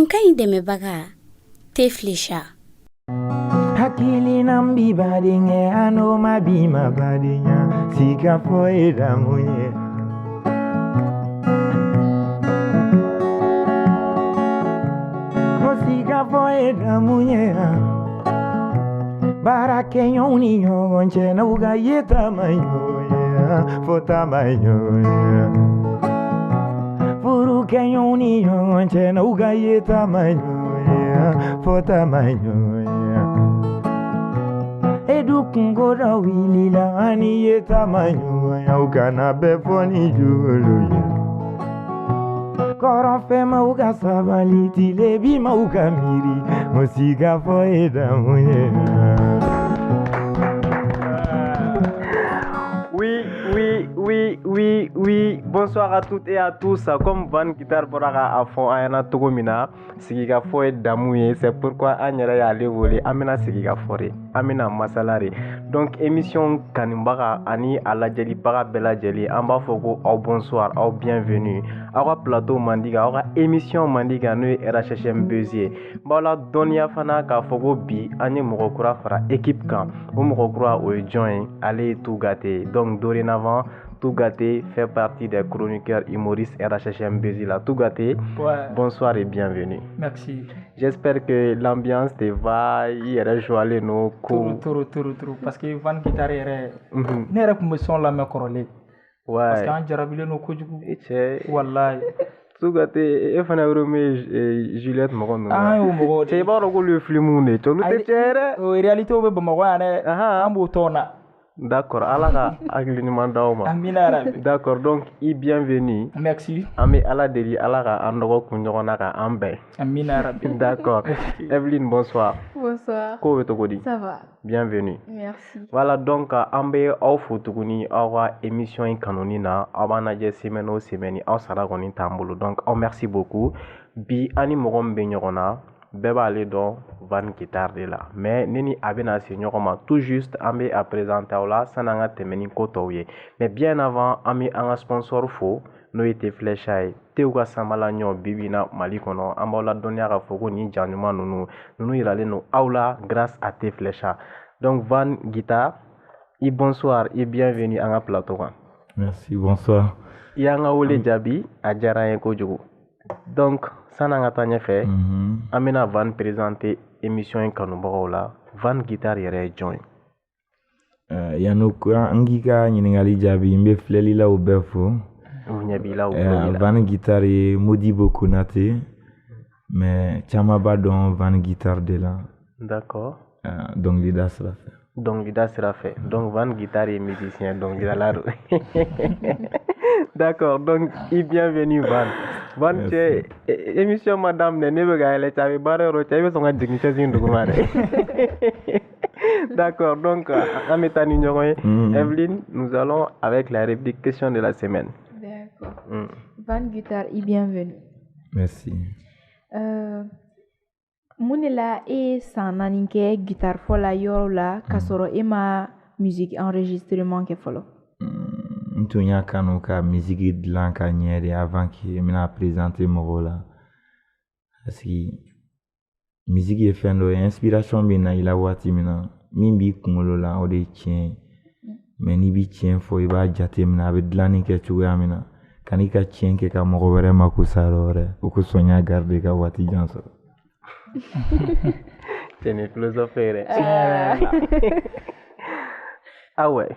Nin ka ɲi dɛmɛbaga Teflisha. Hakili nambi badinge anoma bima badinya sika foida muye. Sika foida muye. Bara kenyoni nyonche na uga yeta mayoya fota mayoya. Furu kenyoni nyonche na uga yeta mayoya fota mayoya. Edu kungoda wilila ani yeta mayoya ukana befoni juluya. Koron fema uga sabali tilebi ma uga miri musika foeda muye. Oui. Bonsoir à toutes et à tous. Comme Van Guitar Boraka à fond Ayana Togomina, Sigika Foe Damouye, c'est pourquoi Anyara Yale Volé, Amina Sigika Fore, Amina Masalari. Donc, émission Kanimbara, Ani Aladjeli Para Bella Djeli, Amba Fogo, au bonsoir, au bienvenue. Awa plateau Mandiga, awa émission Mandiga, nous RHHM Bezier. Bala Donia Fana Ka Fogo Bi, Anye Murokura Fara, équipe Kan, ou Murokura ou Join, allez tout gâter. Donc, dorénavant, tout gâté fait partie des chroniqueurs humoristes RHHM Bezila. Tout gâté, ouais. Bonsoir et bienvenue. Merci. J'espère que l'ambiance te va, il y a joué nos coups. Trop. Parce que Van Guitar est... N'est-ce pas me son la me corolé. Ouais. Parce qu'en jarabile nos coups du coup. Wallahi. Tout gâté, il faut remettre Juliette Moron. Ah, oui, c'est pas le film. Tu es en réalité, on va me voir. D'accord, Alaka Aglinima Daoma. D'accord, donc, bienvenue. Merci. Ami Aladeli Alaka Andoro Kunyoronaka Ambe. D'accord. Evelyne, bonsoir. Bonsoir. Comment vas-tu? Ça va. Bienvenue. Merci. Voilà, donc, Ambe Aufutuguni, Awa émission Kanonina, Abanaje Semeno Semeni, Ausaragoni Tambolo. Donc, merci beaucoup. Bi Animorom Benyorona. Beba ale don Van Guitar de la mais nini abena señoroma tout juste ambe à présenter la sananga temeni kotoye mais bien avant ami anga sponsor fo no était flèche teuga samala nyo bibina malikono ambola donia ga fogo ni januma nunu irale no aula grâce à tes flèches. Donc Van Guitar bonsoir et bienvenue à un plateau. Merci, bonsoir. Yanga wole jabi ajara en kojugo. Donc sananga tanya fait amena Van présenter émission en kanubago la Van Guitar yere join yano kwa ngika nyiningali jabi mbe fleli la obefo unyabila Van Guitar e Modibo Konate mais chama ba don Van Guitar de la. D'accord. Donc lida sera fait. Donc Van Guitar est musicien donc il a la D'accord, donc bienvenue Van c'est émission madame ne nebega elle tabi barero tabi songa dignité zindugumare. D'accord, donc ametani nyogoy Evelyne, nous allons avec la réplique question de la semaine. D'accord. Van Guitar bienvenue. Merci. Munela e sananinke guitar fola yorola kasoro ema musique enregistrement ke folo. Ntunya kanu ka musique dilan ka nyere avant que mina présenter mo la. Parce que musique est fait no inspiration bina ila wati mina min bi kungolo la o de tien. Mais ni bi tien fo iba jate mina be dilani ke chuya mina kanika tien ke ka mo were makusarore o ko sonya garder ka wati janso. C'est une philosophie. Ah ouais.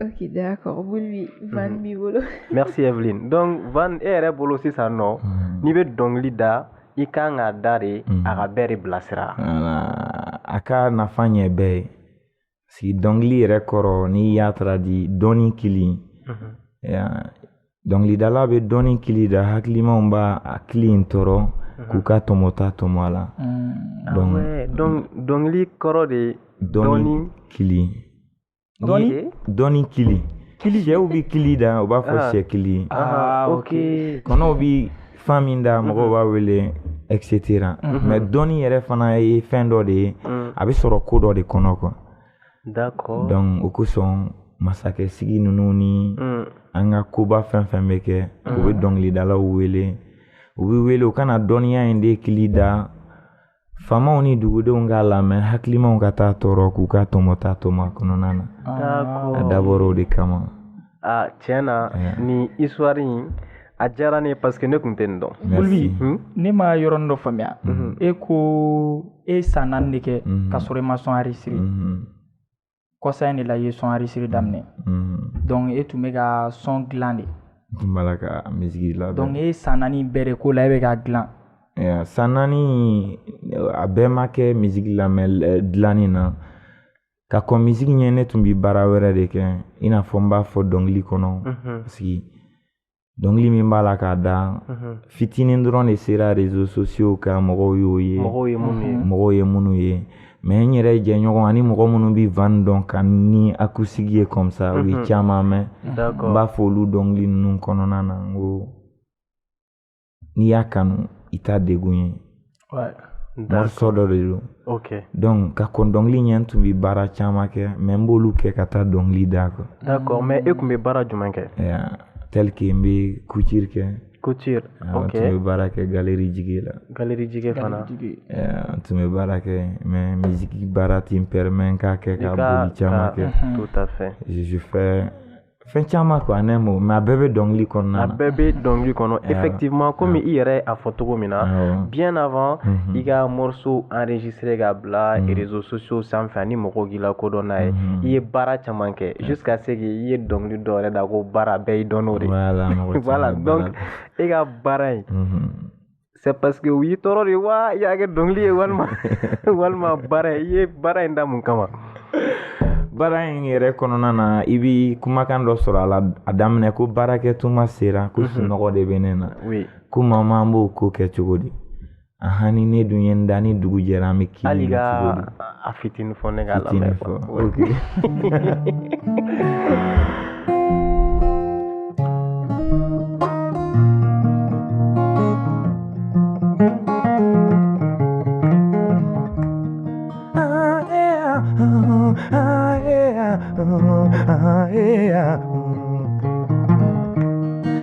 Ok, d'accord. Lui, Van Bibolo. Merci Evelyne. Donc, Van est bolo si ça non. Ni be dongli da, i kan ga dare aga beri blasira. Aka na fanye be. Si dongli rekoro ni yatra di doni kili. Dongli da la be doni kili da haklima umba clean toro. Kuka tomota tomala. Donc li koro de doni kili. Doni kili. Kili ubi kili da oba fo kili. OK. Kono ubi faminda mo ba wele etc. Mais doni yere fana e fendo de abi soro kodo de kono ko. D'accord. Donc okuson masake sigi nununi anga kuba fen meke obi dongli dala wele u bɛ wele u kana dɔnniya in de kili da faamaw ni dugudenw k'a lamɛn hakilimaw ka taa tɔɔrɔ k'u ka tɔmɔta tɔmɔ kɔnɔna na a dabɔra o de kama. Tiɲɛ na ni histoire in a diyara ne ye parce que ne tun tɛ nin dɔn. Bulbi ne ma yɔrɔnin dɔ faamuya e ko e san 4 de kɛ ka sɔrɔ e ma son enregistré kɔsa in de la i ye son enregistré daminɛ donc e tun bɛ ka son dilan de. Tun b'a ka musique labɛn. donc e san 4 bɛɛ de ko la e bɛ ka dilan. san 4 a bɛɛ ma kɛ musique lamɛn dilanni na ka kɔn musique ɲɛ ne tun bɛ baara wɛrɛ de kɛ i n'a fɔ n b'a fɔ dɔnkili kɔnɔ parce que dɔnkili min b'a la k'a da fitinin dɔrɔn de sera réseaux sociaux kan mɔgɔw y'o ye mɔgɔw ye minnu ye mais n yɛrɛ jɛɲɔgɔn ani mɔgɔ minnu bɛ van dɔn ka ni acoustique ye comme ça u ye caman mɛn n b'a fɔ olu dɔnkili ninnu kɔnɔna na n ko n'i y'a kanu i t'a degun ye morceau dɔ de don donc ka kɔn dɔnkili ɲɛ n tun bɛ baara caman kɛ mais n b'olu kɛ ka taa dɔnkili da kɔ. D'accord, mais e tun bɛ baara jumɛn kɛ? tel que n bɛ couture kɛ. Couture, ok. Tun bɛ baara kɛ galerie jige la. Galerie jige fana. Tun bɛ baara kɛ mais musique baara ti n permet n k'a kɛ ka boli caman kɛ. Tout à fait. Je fais fɛn caman quoi en un mot mais a bɛɛ bɛ dɔnkili kɔnɔna na. A bɛɛ bɛ dɔnkili kɔnɔ effectivement comme i yɛrɛ a fɔ cogo min na bien avant i ka morceau enregistré ka bila réseaux sociaux sanfɛ ani mɔgɔw k'i la kodɔn n'a ye i ye baara caman kɛ jusqu'à ce que i ye dɔnkili dɔ yɛrɛ da ko baara bɛɛ y'i dɔn n'o de. Voilà donc e ka baara in c'est parce que u y'i tɔɔrɔ de wa i y'a kɛ dɔnkili ye walima baara i ye baara in da mun kama. Baara in yɛrɛ kɔnɔna na i bɛ kumakan dɔ sɔrɔ a la a daminɛ ko baarakɛ tuma sera ko sunɔgɔ de bɛ ne na ko mama an b'o ko kɛ cogo di ni ne dun ye n da ni dugu jɛra an bɛ kili la cogo di. Hali ka a fitinin fɔ ne k'a lamɛn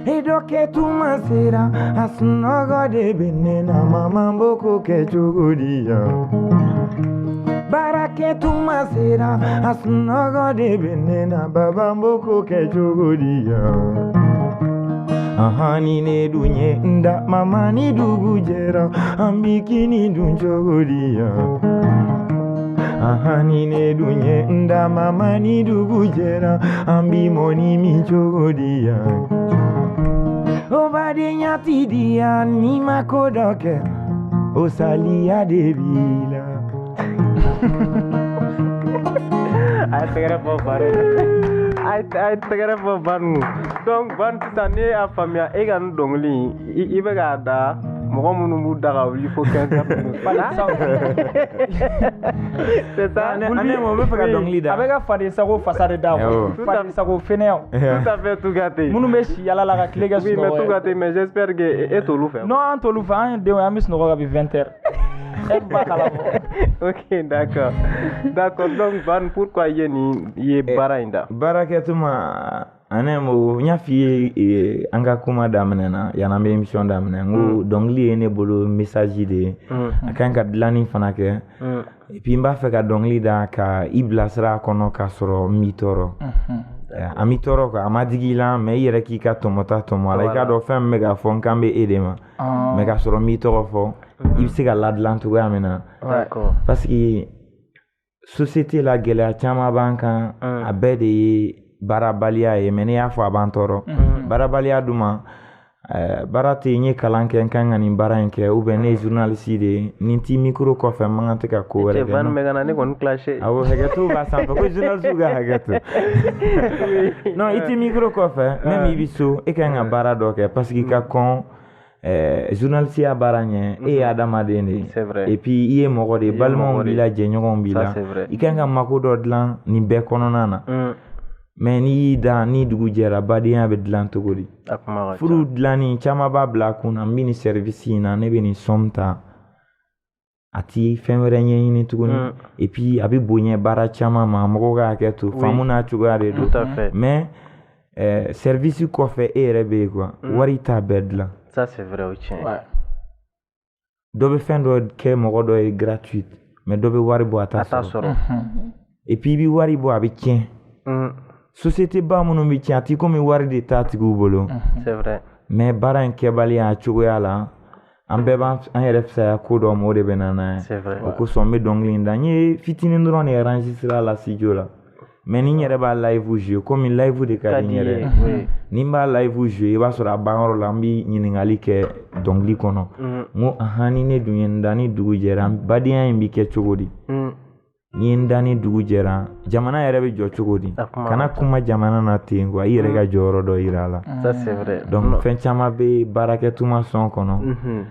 Idoke tuma sera asunogo de benena mama mboko ke chugudia Barake tuma sera asunogo de benena baba mboko ke chugudia Ahani ne dunye nda mama ni dugu jera ambiki ni dunjogudia Ahani ne dunye nda mama ni dugu jera ambi moni mi chogodia Obadi nyati dia ni makodoke Osalia de bila Ay tegere po bare ay tegere po banu donc ban tane a famia e gan dongli I be ga da mɔgɔ minnu b'u da ka wuli fo 15 heures c'est ça ne bɛ fɛ ka dɔnkili da a bɛ ka fadi sago fasa de da fadi sago fɛnɛyaw tout à fait tout gâté minnu bɛ si yala la ka tile kɛ sunɔgɔ oui mais tout gâté mais j'espère que e t'olu fɛ non an t'olu fɛ an ye denw ye an bɛ sunɔgɔ ka bi 20 heures ok d'accord donc Van pourquoi i ye baara in da baarakɛtuma n y'a f'i ye an ka kuma daminɛ na yanni an bɛ émission daminɛ n ko dɔnkili ye ne bolo message de ye a kan ka dilanni fana kɛ et puis n b'a fɛ ka dɔnkili da ka i bilasira a kɔnɔ k'a sɔrɔ n m'i tɔɔrɔ a m'i tɔɔrɔ quoi a ma digi I la mais I yɛrɛ k'i ka tɔmɔta tɔmɔ a la I k'a dɔn fɛn min bɛ k'a fɔ n kan bɛ e de ma mais k'a sɔrɔ n m'i tɔgɔ fɔ I bɛ se ka ladilan cogoya min na parce que société la gɛlɛya caman b'an kan a bɛɛ de ye baarabaliya ye mais ne y'a fɔ a b'an tɔɔrɔ baarabaliya duma baara tɛ n ye kalan kɛ n kan ka nin baara in kɛ ou bien ne ye journaliste de ye ni n t'i micro kɔfɛ n man kan tɛ ka ko wɛrɛ kɛ ne kɔni clashé awɔ hakɛto b'a sanfɛ ko journaliste ka hakɛto non I t'i micro kɔfɛ même I bɛ so e ka kan ka baara dɔ kɛ parce que I ka kɔn journaliste ya baara ɲɛ e ye adamaden de ye et puis I ye mɔgɔ de ye balimaw b'i la jɛɲɔgɔnw b'i la I ka kan ka mako dɔ dilan nin bɛɛ kɔnɔna na mais n'i y'i da ni dugu jɛra badenya bɛ dilan cogo di furu dilanni caman b'a bila a kun na n bɛ nin service in na ne bɛ nin somme ta a ti fɛn wɛrɛ ɲɛɲini tuguni et puis a bɛ bonya baara caman ma mɔgɔw ka hakɛ to faamu n'a cogoya de don mais service kɔfɛ e yɛrɛ bɛ yen quoi wari t'a bɛɛ dilan Ça, c'est vrai aussi. Ouais. dɔ bɛ fɛn dɔ kɛ mɔgɔ dɔ ye gratuite mais dɔ bɛ wari bɔ a t'a sɔrɔ et puis i bɛ wari bɔ a bɛ tiɲɛ société ba minnu bɛ tiɲɛ a t'i komi wari de t'a tigiw bolo c'est vrai mais baara in kɛbali a cogoya la an bɛɛ b'an yɛrɛ fisaya ko dɔ ma o de bɛ na n'a ye c'est vrai o kosɔn n bɛ dɔnkili in da n ye fitinin dɔrɔn de enregistré a la studio la mais ni n yɛrɛ b'a live jouer komi live de ka di n yɛrɛ ni n b'a live jouer i b'a sɔrɔ a banyɔrɔ la n bɛ ɲininkali kɛ dɔnkili kɔnɔ n ko ahan ni ne dun ye n da ni dugu jɛra badenya in bɛ kɛ cogo di ni ye n da ni dugu jɛra jamana yɛrɛ bɛ jɔ cogo di kana kuma jamana na ten quoi i yɛrɛ ka jɔyɔrɔ dɔ yira a la ça c'est vrai donc fɛn caman bɛ baarakɛtuma sɔn kɔnɔ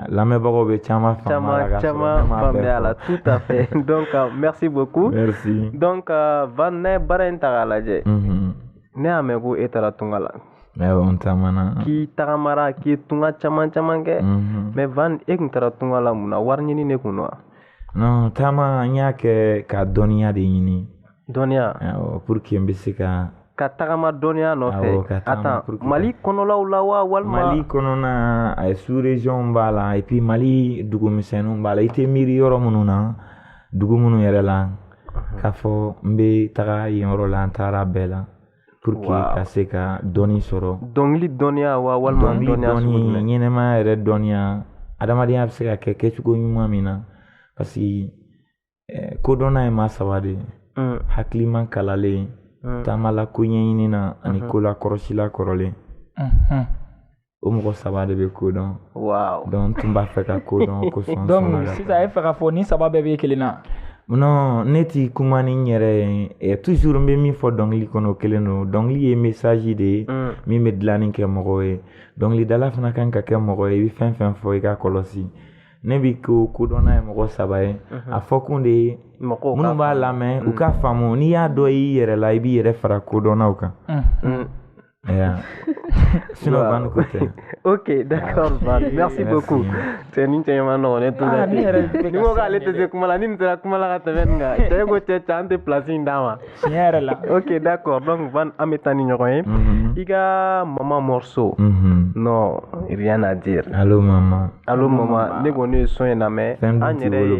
lamɛnbagaw bɛ caman faamuya la tout à fait donc merci beaucoup merci donc Van ne baara in ta k'a lajɛ ne y'a mɛn ko e taara tunga la n taamana k'i tagamara k'i tunga caman kɛ mais Van e kun taara tunga la mun na wari ɲini ne kun wa non taama n y'a kɛ ka dɔnniya de ɲini dɔnniya pour que n bɛ se ka tagama dɔnniya nɔfɛ attends Mali kɔnɔlaw la wa walima Mali kɔnɔna a sous région b'a la et puis Mali dugumisɛnninw b'a la i tɛ miiri yɔrɔ minnu na dugu minnu yɛrɛ la k'a fɔ n bɛ taga yen yɔrɔ la n taara bɛɛ la pour que ka se ka dɔnni sɔrɔ dɔnkili dɔnniya wa walima dɔnniya sugu jumɛn ɲɛnɛmaya yɛrɛ dɔnniya adamadenya bɛ se ka kɛ kɛcogo ɲuman min na parce que kodɔnna ye maa saba de hakiliman kalalen taamala ko ɲɛɲini na ani ko la kɔrɔsila kɔrɔlen o mɔgɔ saba de bɛ ko dɔn donc n tun b'a fɛ ka ko dɔn kosɔn donc sisan e fɛ ka fɔ ni saba bɛɛ bɛ kelen na non ne ti kuma ni n yɛrɛ ye toujours n bɛ min fɔ dɔnkili kɔnɔ o kelen don dɔnkili ye message de ye min bɛ dilanni kɛ mɔgɔw ye dɔnkilidala fana kan ka kɛ mɔgɔ ye i bɛ fɛn fɛn fɔ i ka kɔlɔsi ne bi ko kodɔnna ye mɔgɔ saba ye a fɔkun de ye minnu b'a lamɛn u ka faamu n'i y'a dɔn i yɛrɛ la i b'i yɛrɛ fara kodɔnnaw kan sinon Van ko tɛ ok d'accord Van merci beaucoup c'est ni cɛ ma nɔgɔn ne tun bɛ ten ni ko k'ale tɛ se kuma la ni nin sera kuma la ka tɛmɛ nin kan cɛ ko cɛ an tɛ place in d'a ma tiɲɛ yɛrɛ la ok d'accord donc Van an bɛ taa ni ɲɔgɔn ye i ka Maman morceau non rien à dire allo maman ne ko ne ye son in lamɛn an yɛrɛ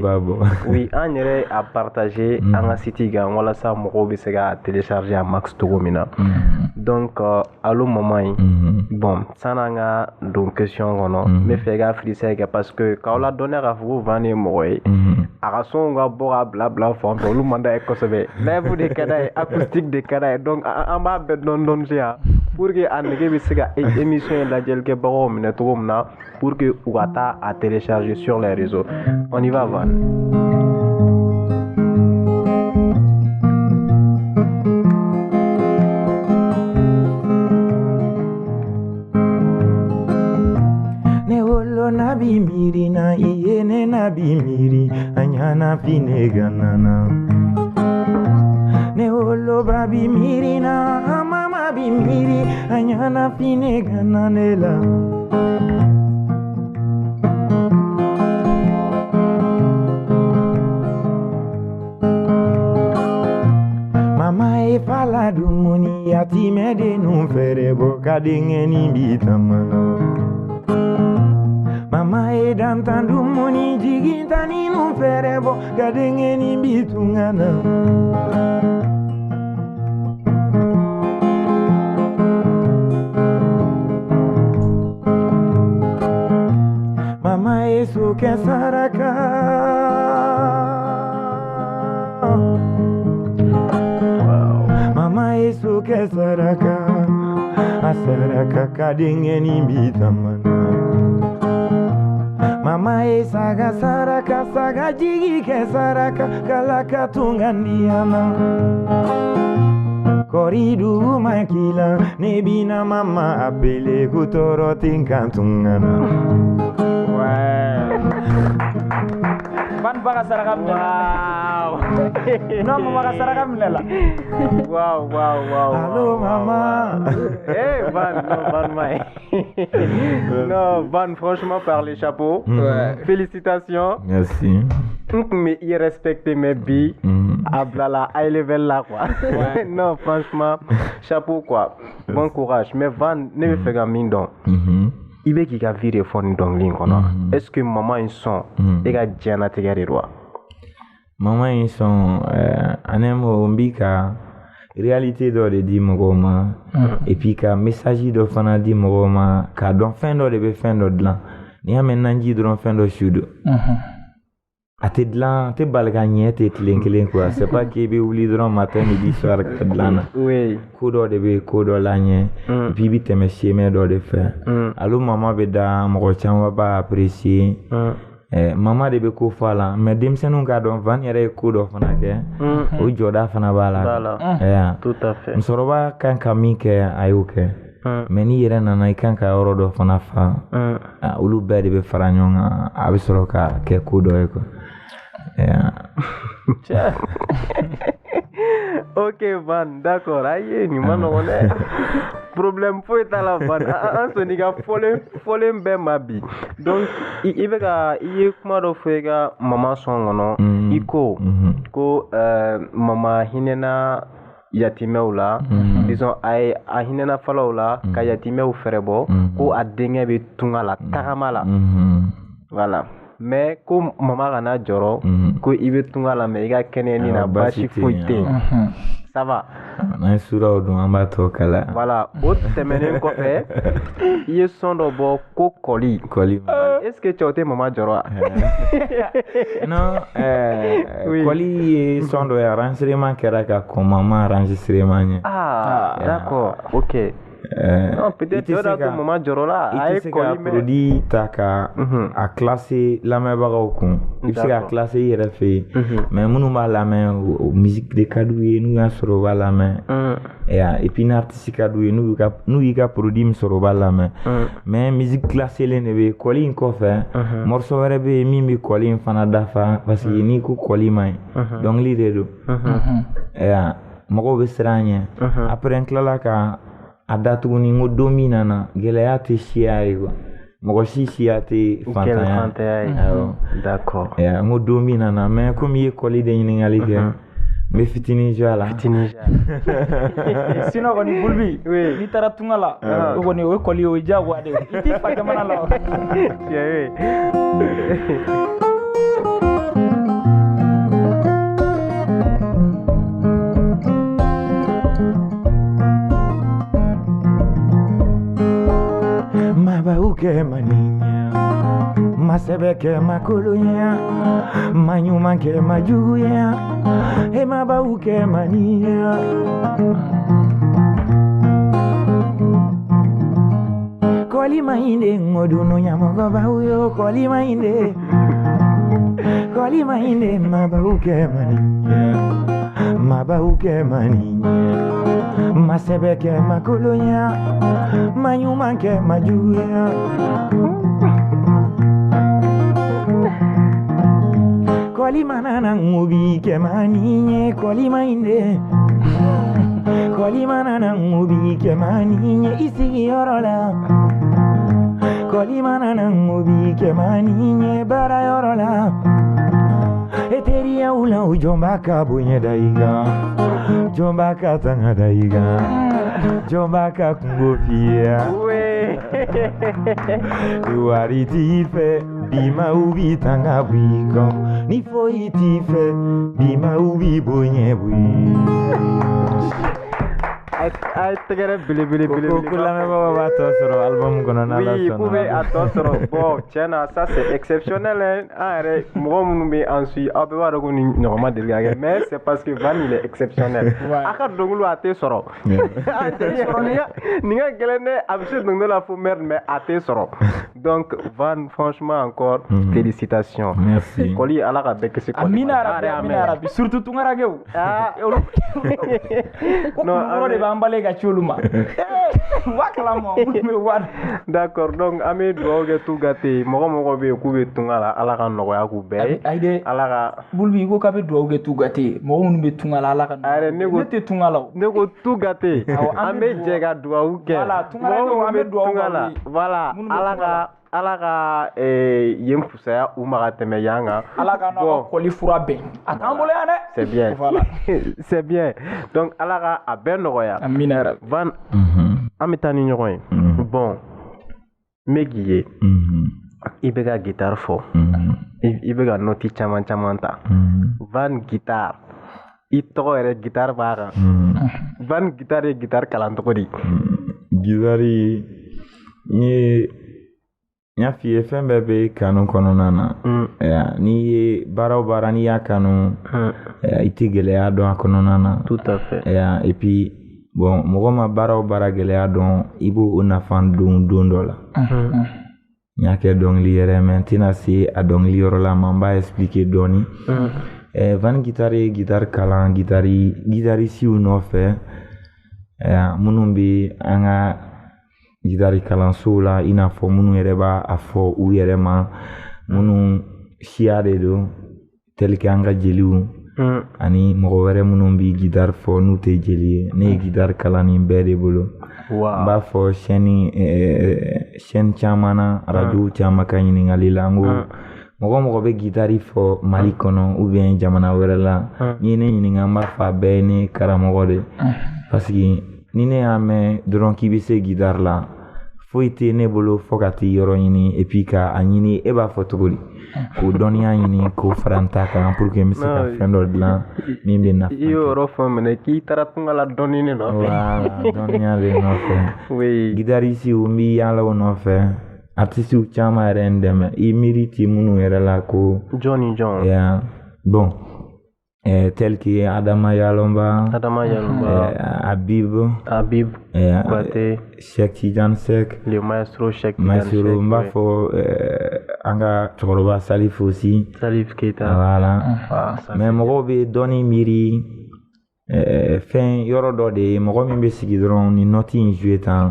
oui an yɛrɛ a partager an ka site kan walasa mɔgɔw bɛ se ka télécharger a max cogo min na donc allo maman yi bon san'an ka don question kɔnɔ n bɛ fɛ i ka freestyle kɛ parce que k'aw ladɔnniya k'a fɔ ko Van ye mɔgɔ ye a ka sonw ka bɔ ka bila fan fɛ olu man d'a ye kosɛbɛ live de ka d'a ye acoustique de ka d'a ye donc an b'a bɛɛ dɔɔni yan pour que a nege bɛ se ka émission in lajɛlikɛbagaw minɛ cogo min na pour que u ka taa a télécharger sur les réseaux on y va Van. Nabi miri na iyene nabi miri anyana fine ganana ne olo babi miri na mama bi miri anyana fine gananela mama e fala dumuni yati mede nu fere boka dingeni bitamana mama e dantandu moni jiginta ni nu fere bo gadenge ni bitungana mama e suke saraka mama e suke saraka asaraka kadenge ni bitamana mama e saga saraka saga jigi ke saraka kalaka tungandiana koridu makila nebina mama apele kutoro tinkantungana Van baga saraka wow no mama baga saraka minela wow allo mama Van Mai non Van franchement par les chapeaux félicitations merci mais il respecte mes billes à la high level là quoi non franchement chapeau quoi bon courage mais Van ne me fait gamin donc i bɛ k'i ka vie de fɔ nin dɔnkili in kɔnɔ est ce que maman in sɔn e ka diɲɛnatigɛ de don wa maman in sɔn ani mɔgɔ n b'i ka réalité dɔ de di mɔgɔw ma et puis ka message dɔ fana di mɔgɔw ma k'a dɔn fɛn dɔ de bɛ fɛn dɔ dilan n'i y'a mɛn naji dɔrɔn fɛn dɔ su don a tɛ dilan a tɛ bali ka ɲɛ tɛ tilen kelen quoi c'est pas k'i bɛ wuli dɔrɔn matin midi soir ka dilan na ko dɔ de bɛ ko dɔ la ɲɛ et puis i bɛ tɛmɛ chemin dɔ de fɛ alo mama bɛ da mɔgɔ caman b'a apprécier mama de bɛ ko fɔ a la mais denmisɛnninw k'a dɔn Van yɛrɛ ye ko dɔ fana kɛ o jɔda fana b'a la tout à fait musokɔrɔba kan ka min kɛ a y'o kɛ mais n'i yɛrɛ nana i kan ka yɔrɔ dɔ fana fa olu bɛɛ de bɛ fara ɲɔgɔn kan a bɛ sɔrɔ ka kɛ ko dɔ ye quoi ok Van d'accord ayi nin ma nɔgɔn dɛ problème foyi t'a la Van an sɔnni ka fɔlen bɛɛ ma bi donc i bɛ ka i ye kuma dɔ fɔ i ka mama sɔn kɔnɔ i ko mama hinɛna yatimɛw la disons a hinɛna fɔlɔw la ka yatimɛw fɛrɛ bɔ ko a denkɛ bɛ tunga la tagama la voilà mais ko mama kana jɔrɔ ko i bɛ tunga la mais i ka kɛnɛ na baasi foyi tɛ yen ça va n'an ye suraw dɔn an b'a tɔ kala voilà o tɛmɛnen kɔfɛ i ye sɔn dɔ bɔ ko kɔli est ce que cɛw tɛ mama jɔrɔ wa non kɔli ye sɔn dɔ ye enregistrement kɛra ka kɔn mama enregistrement ɲɛ d'accord ok non peut-être cɛw da to mama jɔrɔ la a ye kɔli mɛn produit ta ka a classer lamɛnbagaw kun i bɛ se ka classer i yɛrɛ fɛ yen mais minnu b'a lamɛn musique de ka d'u ye n'u y'a sɔrɔ u b'a lamɛn et puis n'artiste ka d'u ye n'u y'i ka produit min sɔrɔ u b'a lamɛn mais musique classelen de bɛ kɔli in kɔfɛ morceau wɛrɛ bɛ yen min bɛ kɔli in fana dafa parce que n'i ko kɔli man ɲi dɔnkili de don mɔgɔw bɛ siran ɲɛ après n tilala ka a da tuguni n ko don min nana gɛlɛya tɛ siya ye quoi mɔgɔ si siya tɛ fantanya ye d'accord n ko don min nana mais komi i ye kɔli de ɲininkali kɛ n bɛ fitinin jɔ a la sinon kɔni Bulbi n'i taara tunga la o kɔni o ye kɔli ye o ye diyagoya de i t'i fa jamana la Mabauke maninya masebeke makulunya manyumanke majuya mabauke maninya koli mainde ngoduno nyamogo bauyo koli mainde mabauke maninya masebeke makulunya manyumanke majuya koli manana ngubi ke maninya koli manana ngubi ke maninya isigi yorola koli manana ngubi ke maninya bara yorola eteria ula ujomba kabunye daiga jomba katanga daiga jomba kakungofia duari tife bima ubi tanga bwiko nifo itife bima ubi bonye bwi ay tegere bile ko lamɛnbagaw b'a tɔ sɔrɔ album kɔnɔ n'Ala sɔnna. Oui, vous pouvez a tɔ sɔrɔ bon tiɲɛna ça c'est exceptionnel hein an yɛrɛ mɔgɔ minnu bɛ an suit aw bɛɛ b'a dɔn ko ni ɲɔgɔn ma deli ka kɛ mais c'est parce que Van il est exceptionnel a ka dɔnkili a tɛ sɔrɔ nin ka gɛlɛn dɛ a bɛ se dɔnkili la fo merde mais a tɛ sɔrɔ donc Van franchement encore félicitations merci kɔli Ala ka bɛɛ kisi kɔli amina arabi surtout tungarakɛw ko kulukɔrɔ de b'an bale ka ci olu ma wa kalama d'accord donc an bɛ dugawu kɛ tout gâté mɔgɔ bɛ yen k'u bɛ tunga la Ala ka nɔgɔya k'u bɛɛ ye ayide Ala ka Bulbi i ko k'a bɛ dugawu kɛ tout gâté mɔgɔ minnu bɛ tunga la Ala ka ne tɛ tunga la ne ko tout gâté an bɛ jɛ ka dugawu kɛ mɔgɔ minnu bɛ tunga la voilà Ala ka yen fusaya u ma ka tɛmɛ yan kan Ala ka n'aw ka kɔli fura bɛn a t'an bolo yan dɛ c'est bien voilà c'est bien donc Ala ka a bɛɛ nɔgɔya amina Van an bɛ taa ni ɲɔgɔn ye bon Megiye. I bɛ ka guitare fɔ. I bɛ ka noti caman caman ta. Van guitare. I tɔgɔ yɛrɛ guitare b'a kan. Van guitare ye guitare kalan cogo di? Guitare n y'a f'i ye fɛn bɛɛ bɛ kanu kɔnɔna na. N'i ye baara o baara n'i y'a kanu i tɛ gɛlɛya dɔn a kɔnɔna na. Tout à fait. Et puis bon mɔgɔ ma baara o baara gɛlɛya dɔn i b'o nafa don dɔ la. N y'a kɛ dɔnkili yɛrɛ mais n tɛna se a dɔnkili yɔrɔ la mais n b'a expliquer dɔɔni. Van guitare ye guitare kalan guitarisiw nɔfɛ minnu bɛ an ka guitare kalansow la i n'a fɔ minnu yɛrɛ b'a fɔ u yɛrɛ ma minnu siya de don tel que an ka jeliw ani mɔgɔ wɛrɛ minnu bɛ guitare fɔ n'u tɛ jeli ye ne ye guitare kalan nin bɛɛ de bolo. N b'a fɔ chaîne caman na radio caman ka ɲininkali la n ko mɔgɔ bɛ guitare fɔ Mali kɔnɔ ou bien jamana wɛrɛ la n'i ye ne ɲininka n b'a fɔ a bɛɛ ye ne karamɔgɔ de parce que ni ne y'a mɛn dɔrɔn k'i bɛ se guitare la foyi tɛ ne bolo fo ka t'i yɔrɔ ɲini et puis ka a ɲini e b'a fɔ cogo di k'o dɔnniya ɲini k'o fara n ta kan pour que n bɛ se ka fɛn dɔ dilan min bɛ nafa. I y'o yɔrɔ fɔ minɛ k'i taara tunga la dɔnni ne nɔfɛ. Voilà dɔnniya de nɔfɛ. Guitarisiw n bɛ yaala o nɔfɛ. Artisiw caman yɛrɛ n dɛmɛ i miiri ti minnu yɛrɛ la ko. Jɔn. Bon tel que Adama Yalomba. Habib Kouyaté. Cheikh Tidiane Seck. Le maestro Cheikh Tidiane Seck. Maestro n b'a fɔ an ka cɛkɔrɔba Salif aussi. Salif Keita. Voilà. Mais mɔgɔw bɛ dɔnni miiri fɛn yɔrɔ dɔ de ye mɔgɔ min bɛ sigi dɔrɔn ni noti in jouer tan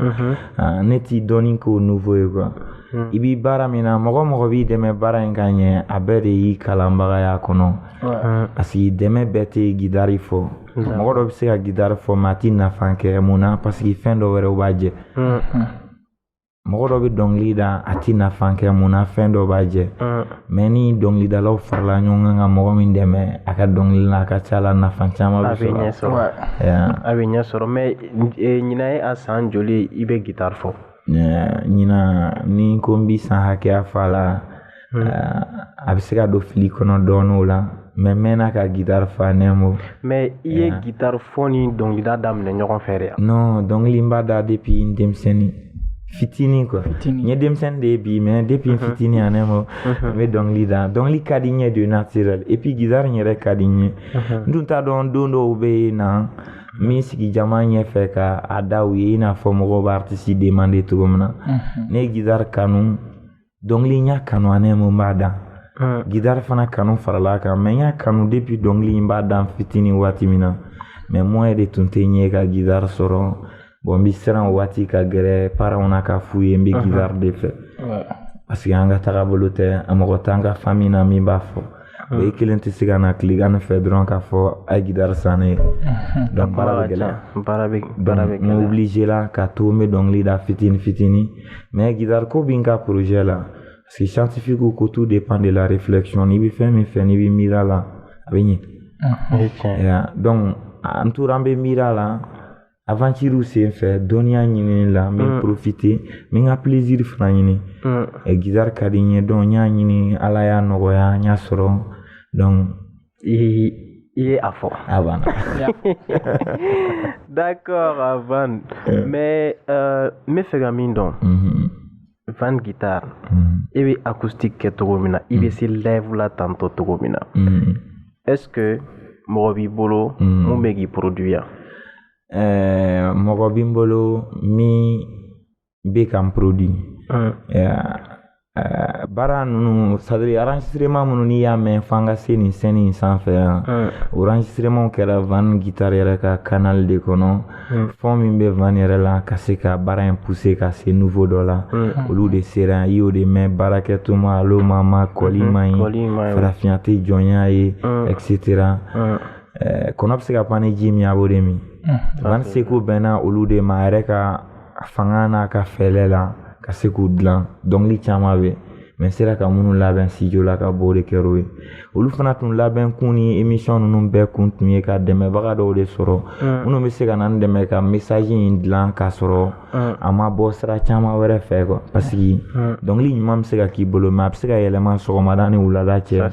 ne ti dɔnni k'o nouveau ye quoi. I b'i baara min na mɔgɔ b'i dɛmɛ baara in ka ɲɛ a bɛɛ de y'i kalanbagaya kɔnɔ parce que dɛmɛ bɛɛ tɛ guitare fɔ mɔgɔ dɔ bɛ se ka guitare fɔ mais a ti nafa kɛ mun na parce que fɛn dɔ wɛrɛ b'a jɛ mɔgɔ dɔ bɛ dɔnkili da a ti nafa kɛ mun na fɛn dɔ b'a jɛ mais ni dɔnkilidalaw farala ɲɔgɔn kan ka mɔgɔ min dɛmɛ a ka dɔnkili la a ka ca la nafa caman bɛ sɔrɔ a bɛ ɲɛ sɔrɔ mais ɲinan ye a san joli i bɛ guitare fɔ? Ɲinan ni ko n bɛ san hakɛya fɔ a la a bɛ se ka don fili kɔnɔ dɔɔnin o la mais n mɛnna ka guitare fɔ ne mo. Mais i ye guitare fɔ ni dɔnkilida daminɛ ɲɔgɔn fɛ de wa? Non dɔnkili n b'a da depuis n denmisɛnnin fitinin quoi n ye denmisɛnnin de ye bi mais depuis n fitinin a ne mo n bɛ dɔnkili da dɔnkili ka di n ye de naturel et puis guitare yɛrɛ ka di n ye n tun t'a dɔn don dɔw bɛ na min sigi jama ɲɛfɛ ka a da u ye i n'a fɔ mɔgɔw bɛ artiste demander cogo min na ne ye guitare kanu dɔnkili n y'a kanu a ne mo n b'a da guitare fana kanu farala kan mais n y'a kanu depuis dɔnkili n b'a da n fitinin waati min na mais moyen de tun tɛ n ye ka guitare sɔrɔ bon n bɛ siran o waati ka gɛrɛ parents na ka f'u ye n bɛ guitare de fɛ parce que an ka tagabolo tɛ a mɔgɔ t'an ka famille na min b'a fɔ o ye kelen tɛ se ka na tilegan ne fɛ dɔrɔn k'a fɔ a ye guitare san ne ye donc baara bɛ gɛlɛya n obligé la ka to n bɛ dɔnkili da fitinin mais guitare ko bɛ n ka projet la parce que scientifique ko tout dépend de la réflexion n'i bɛ fɛn min fɛ n'i bɛ miiri a la a bɛ ɲɛ donc n tora n bɛ miiri a la aventure senfɛ dɔnniya ɲinini la n bɛ profiter n bɛ n ka plaisir fana ɲini guitare ka di n ye donc n y'a ɲini ala y'a nɔgɔya n y'a sɔrɔ donc i ye a fɔ a banna. D'accord Van mais n bɛ fɛ ka min dɔn Van guitare i bɛ acoustique kɛ cogo min na i bɛ se live la tantɔ cogo min na est-ce que mɔgɔ b'i bolo mun bɛ k'i produire? Mɔgɔ bɛ n bolo min bɛ ka n produit baara ninnu c'est-à-dire enregistrement minnu n'i y'a mɛn f'an ka se nin scène in sanfɛ yan o enregistrement kɛra Van guitare yɛrɛ ka canal de kɔnɔ fond min bɛ Van yɛrɛ la ka se ka baara in pousser ka se niveau dɔ la olu de sera i y'o de mɛn baarakɛtuma alo mama kɔli man ɲi farafinya tɛ jɔnya ye etc. kɔnɔ bɛ se ka pan ni ji min a b'o de min Van seko bɛnna olu de ma a yɛrɛ ka fanga n'a ka fɛlɛ la ka se k'u dilan dɔnkili caman bɛ mais sera ka minnu labɛn studio la ka bɔ de kɛr'o ye olu fana tun labɛn kun ni émission ninnu bɛɛ kun tun ye ka dɛmɛbaga dɔw de sɔrɔ minnu bɛ se ka na ni dɛmɛ ka message in dilan k'a sɔrɔ a ma bɔ sira caman wɛrɛ fɛ quoi parce que dɔnkili ɲuman bɛ se ka k'i bolo mais a bɛ se ka yɛlɛma sɔgɔmada ni wulada cɛ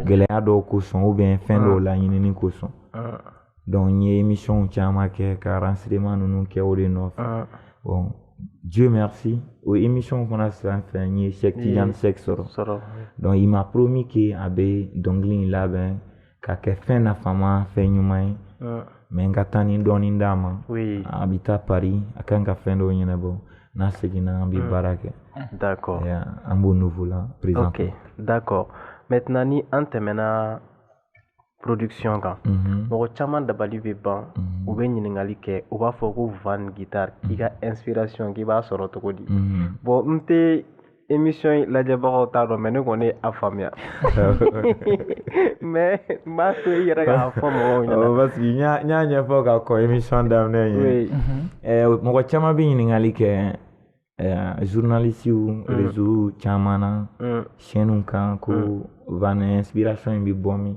gɛlɛya dɔw kosɔn ou bien fɛn dɔw laɲinini kosɔn donc n ye émission caman kɛ ka enregistrement ninnu kɛ o de nɔfɛ bon Dieu merci o émission fana sanfɛ n ye Cheikh Tidiane Seck sɔrɔ donc il m'a promis que a bɛ dɔnkili in labɛn ka kɛ fɛn nafama fɛn ɲuman ye mais n ka taa ni dɔɔni d'a ma a bɛ taa Paris a kan ka fɛn dɔw ɲɛnabɔ n'a seginna an bɛ baara kɛ d'accord an b'o nouveau la présenter ok d'accord maintenant ni an tɛmɛna production kan mɔgɔ caman dabali bɛ ban u bɛ ɲininkali kɛ u b'a fɔ ko Van Guitar k'i ka inspiration k'i b'a sɔrɔ cogo di bon n tɛ émission lajɛbagaw t'a dɔn mais ne kɔni a faamuya mais n b'a to i yɛrɛ k'a fɔ mɔgɔw ɲɛna parce que n y'a ɲɛfɔ ka kɔn émission daminɛ ye mɔgɔ caman bɛ ɲininkali kɛ journaliste réseau caman na chaîne kan ko Van inspiration in bɛ bɔ min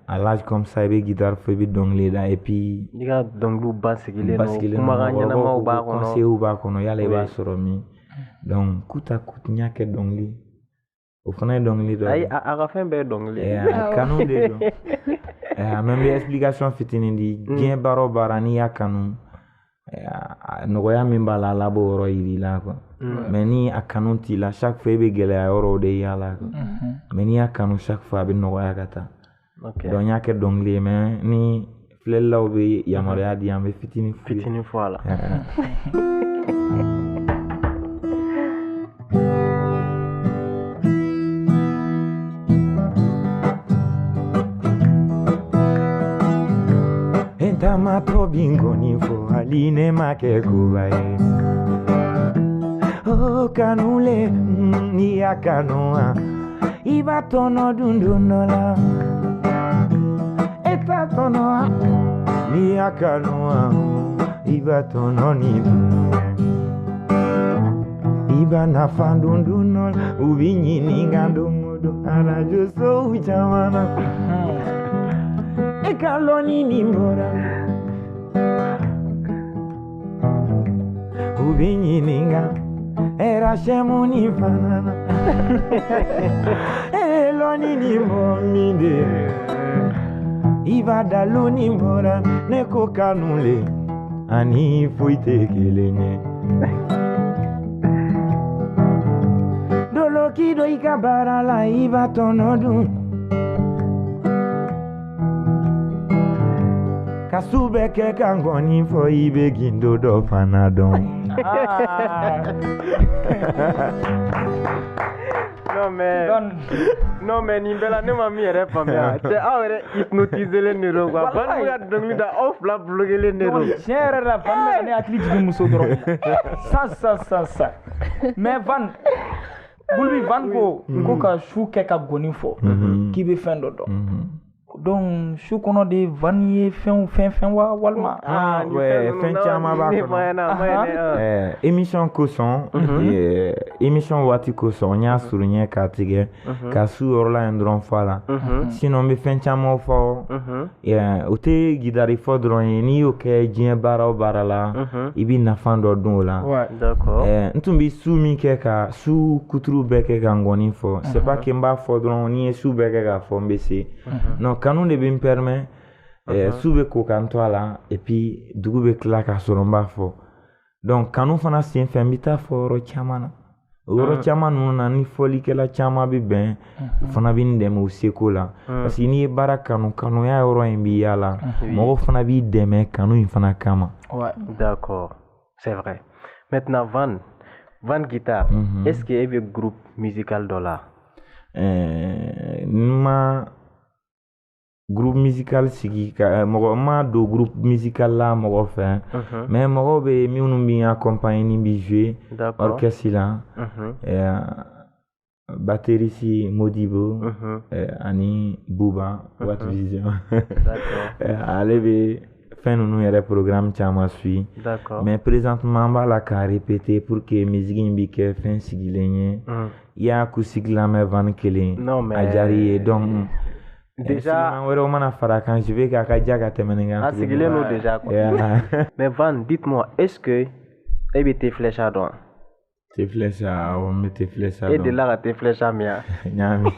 à l'âge comme ça i bɛ guitare fɔ i bɛ dɔnkili da et puis i ka dɔnkiliw basigilen don kumakan ɲɛnamaw b'a kɔnɔ conseils b'a kɔnɔ yala i b'a sɔrɔ min donc coûte à coûte n y'a kɛ dɔnkili o fana ye dɔnkili dɔ ye a ka fɛn bɛɛ ye dɔnkili kanu de don mais n bɛ explication fitinin di diɲɛ baara o baara n'i y'a kanu nɔgɔya min b'a la Ala b'o yɔrɔ yir'i la quoi mais ni a kanu t'i la chaque fois i bɛ gɛlɛya yɔrɔw de y'a la quoi mais n'i y'a kanu chaque fois a bɛ nɔgɔya ka taa donc n y'a kɛ dɔnkili ye mais ni filɛlilaw bɛ yamaruya di an bɛ fitinin fɔ a la Entama to bingoni fo aline make kubaye o kanule ni akanoa iba tono dundunola eta tono ni akanoa iba tono ni iba na fandundunol ubinyi ningandumudo arajo so uchamana Kaloni ni mora Ubinyi ninga Era shemu ni fanana Eloni ni momide Iva dalu ni mora Neko kanule Ani fuite kelenye Dolo kido ikabara la iva tonodu Kasube ke kangoni fo ibe gindo do fanadon. Non mais ni bela ne ma mi yɛrɛ faamuya cɛ aw yɛrɛ hypnotiselen de don quoi Van ka dɔnkili da aw fila bloquelen de don tiɲɛ yɛrɛ la Van bɛ ka ne hakili jigin muso dɔrɔn sa mais Van Gulbi Van ko ka su kɛ ka gɔni fɔ k'i bɛ fɛn dɔ dɔn donc su kɔnɔ de Van ye fɛn wa walima fɛn caman b'a kɔnɔ émission kosɔn émission waati kosɔn n y'a surunya k'a tigɛ ka su yɔrɔ la yen dɔrɔn fɔ a la sinon n bɛ fɛn caman fɔ o tɛ gitari fɔ dɔrɔn ye n'i y'o kɛ diɲɛ baara o baara la i bɛ nafa dɔ dun o la n tun bɛ su min kɛ ka su kuturu bɛɛ kɛ ka ngɔni fɔ c'est pas que n b'a fɔ dɔrɔn n'i ye su bɛɛ kɛ k'a fɔ n bɛ se non kanu de bɛ n permet su bɛ ko kan to a la et puis dugu bɛ tila k'a sɔrɔ n b'a fɔ donc kanu fana sen fɛ n bɛ taa fɔ yɔrɔ caman na o yɔrɔ caman ninnu na ni fɔlikɛla caman bɛ bɛn o fana bɛ n dɛmɛ o seko la parce que n'i ye baara kanu kanuya yɔrɔ in b'i yala mɔgɔw fana b'i dɛmɛ kanu in fana kama. D'accord, c'est vrai. Maintenant Van Guitar, est-ce que e bɛ groupe musical dɔ la? Ma groupe musical sigi ka mɔgɔ ma do groupe musical la mɔgɔ fɛ mais mɔgɔw bɛ minnu bɛ accompagner ni bi jouer orchestre la batteriste Modibo ani Buba What Vision ale bɛ fɛn ninnu yɛrɛ programme caman suit. D'accord. Mais présentement n b'a la k'a répéter pour que musique in bi kɛ fɛn sigilen ye. I y'a acoustique lamɛn Van kelen a diyar'i ye donc déjà wɛrɛw mana fara kan je vais k'a ka diya ka tɛmɛ nin kan. A sigilen don déjà quoi. Mais Van, dites-moi, est-ce que e bɛ tes flèches dɔn? Tes flèches awɔ n bɛ tes flèches dɔn. E delila ka tes flèches min wa? ɲaami.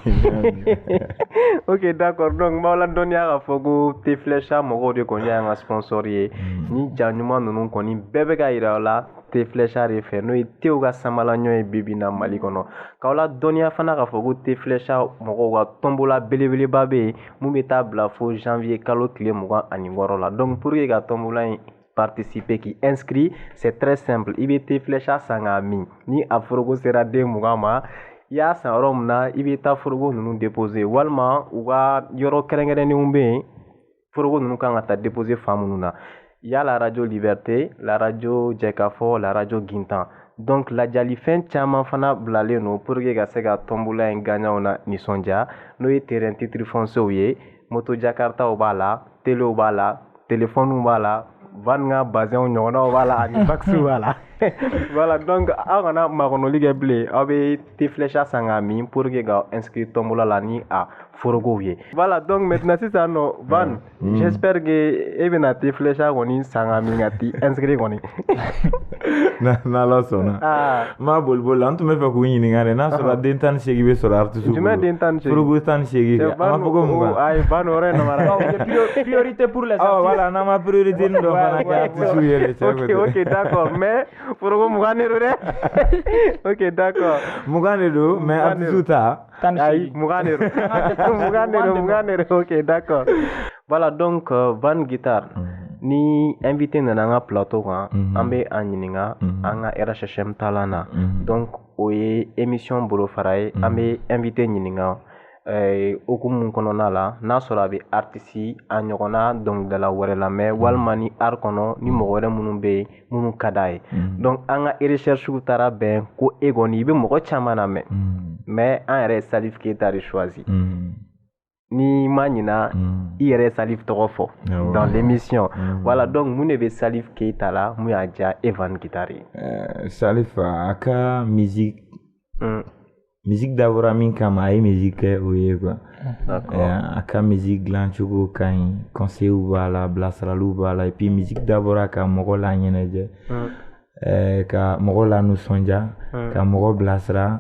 Ok, d'accord. Donc n b'aw ladɔnniya k'a fɔ ko tes flèches mɔgɔw de kɔni y'an ka sponsor ye. Ni ja ɲuman ninnu kɔni bɛɛ bɛ ka yira aw la tes flèches de fɛ n'o ye tew ka samalaɲɔ ye bi bi in na Mali kɔnɔ. K'aw ladɔnniya fana k'a fɔ ko tes flèches mɔgɔw ka tombola belebeleba bɛ yen mun bɛ taa bila fo janvier kalo tile 26 la. Donc pour que ka tombola in participer qui inscrit, c'est très simple. I bɛ tes flèches san k'a min ni a foroko sera den 20 ma. I y'a san yɔrɔ min na i bɛ taa foroko ninnu déposer walima u ka yɔrɔ kɛrɛnkɛrɛnnenw bɛ yen foroko ninnu kan ka taa déposer fan minnu na. Il y a la radio Liberté, la radio Jekafo, la radio Gintan. Donc lajalifen caman fana bilalen no pour que ka se ka tombola in gagnant na nisɔndiya n'o ye terrain titre foncier ye, moto jakartaw b'a la, téléw b'a la, téléphone b'a la, van ka bazɛnw ɲɔgɔnnaw b'a la ani vaxiw b'a la. Voilà, donc aw kana makɔnɔli kɛ bilen aw bɛ tes flèches san k'a min pour que ka inscrire tombola la ni a forokow ye. Voilà, donc maintenant sisan nɔ Van, j'espère que e bɛna tes flèches kɔni san k'a min ka t'i inscrire kɔni. N'Ala sɔnna. N b'a boli la n tun bɛ fɛ k'u ɲininka de n'a sɔrɔ den 18 bɛ sɔrɔ artiste bolo. Jumɛn den 18? Foroko 18 kɛ. A ma fɔ ko mun kan? Ayi Van o yɔrɔ in namara. Priorité pour les artistes. Voilà, n'an ma priorité nin dɔ fana kɛ artiste yɛrɛ cɛ côté. Ok, d'accord, mais foroko 20 de don dɛ. Ok, d'accord. 20 de don mais artiste ta. Ayi 20 de don. 20 de don. Ok, d'accord. Voilà, donc Van Guitar. Ni invité nana an ka plateau kan an bɛ a ɲininka an ka RHHM taalan na. Donc o ye émission bolofara ye an bɛ invité ɲininka okumu mun kɔnɔna la n'a sɔrɔ a bɛ artiste a ɲɔgɔnna dɔnkilidala wɛrɛ lamɛn walima ni art kɔnɔ ni mɔgɔ wɛrɛ minnu bɛ yen minnu ka d'a ye. Donc an ka recherche taara bɛn ko e kɔni i bɛ mɔgɔ caman lamɛn mais an yɛrɛ ye Salif Keita de choisi. Ni ma ɲina i yɛrɛ Salif tɔgɔ fɔ dans l'émission. Voilà, donc mun de bɛ Salif Keita la mun y'a diya e Van Guitar ye? Salif a ka musique dabɔra min kama a ye musique kɛ o ye quoi. A ka musique dilan cogo ka ɲi, conseils b'a la, bilasiraliw b'a la, et puis musique dabɔra ka mɔgɔ la ɲɛnajɛ, ka mɔgɔ la nisɔndiya, ka mɔgɔ bilasira.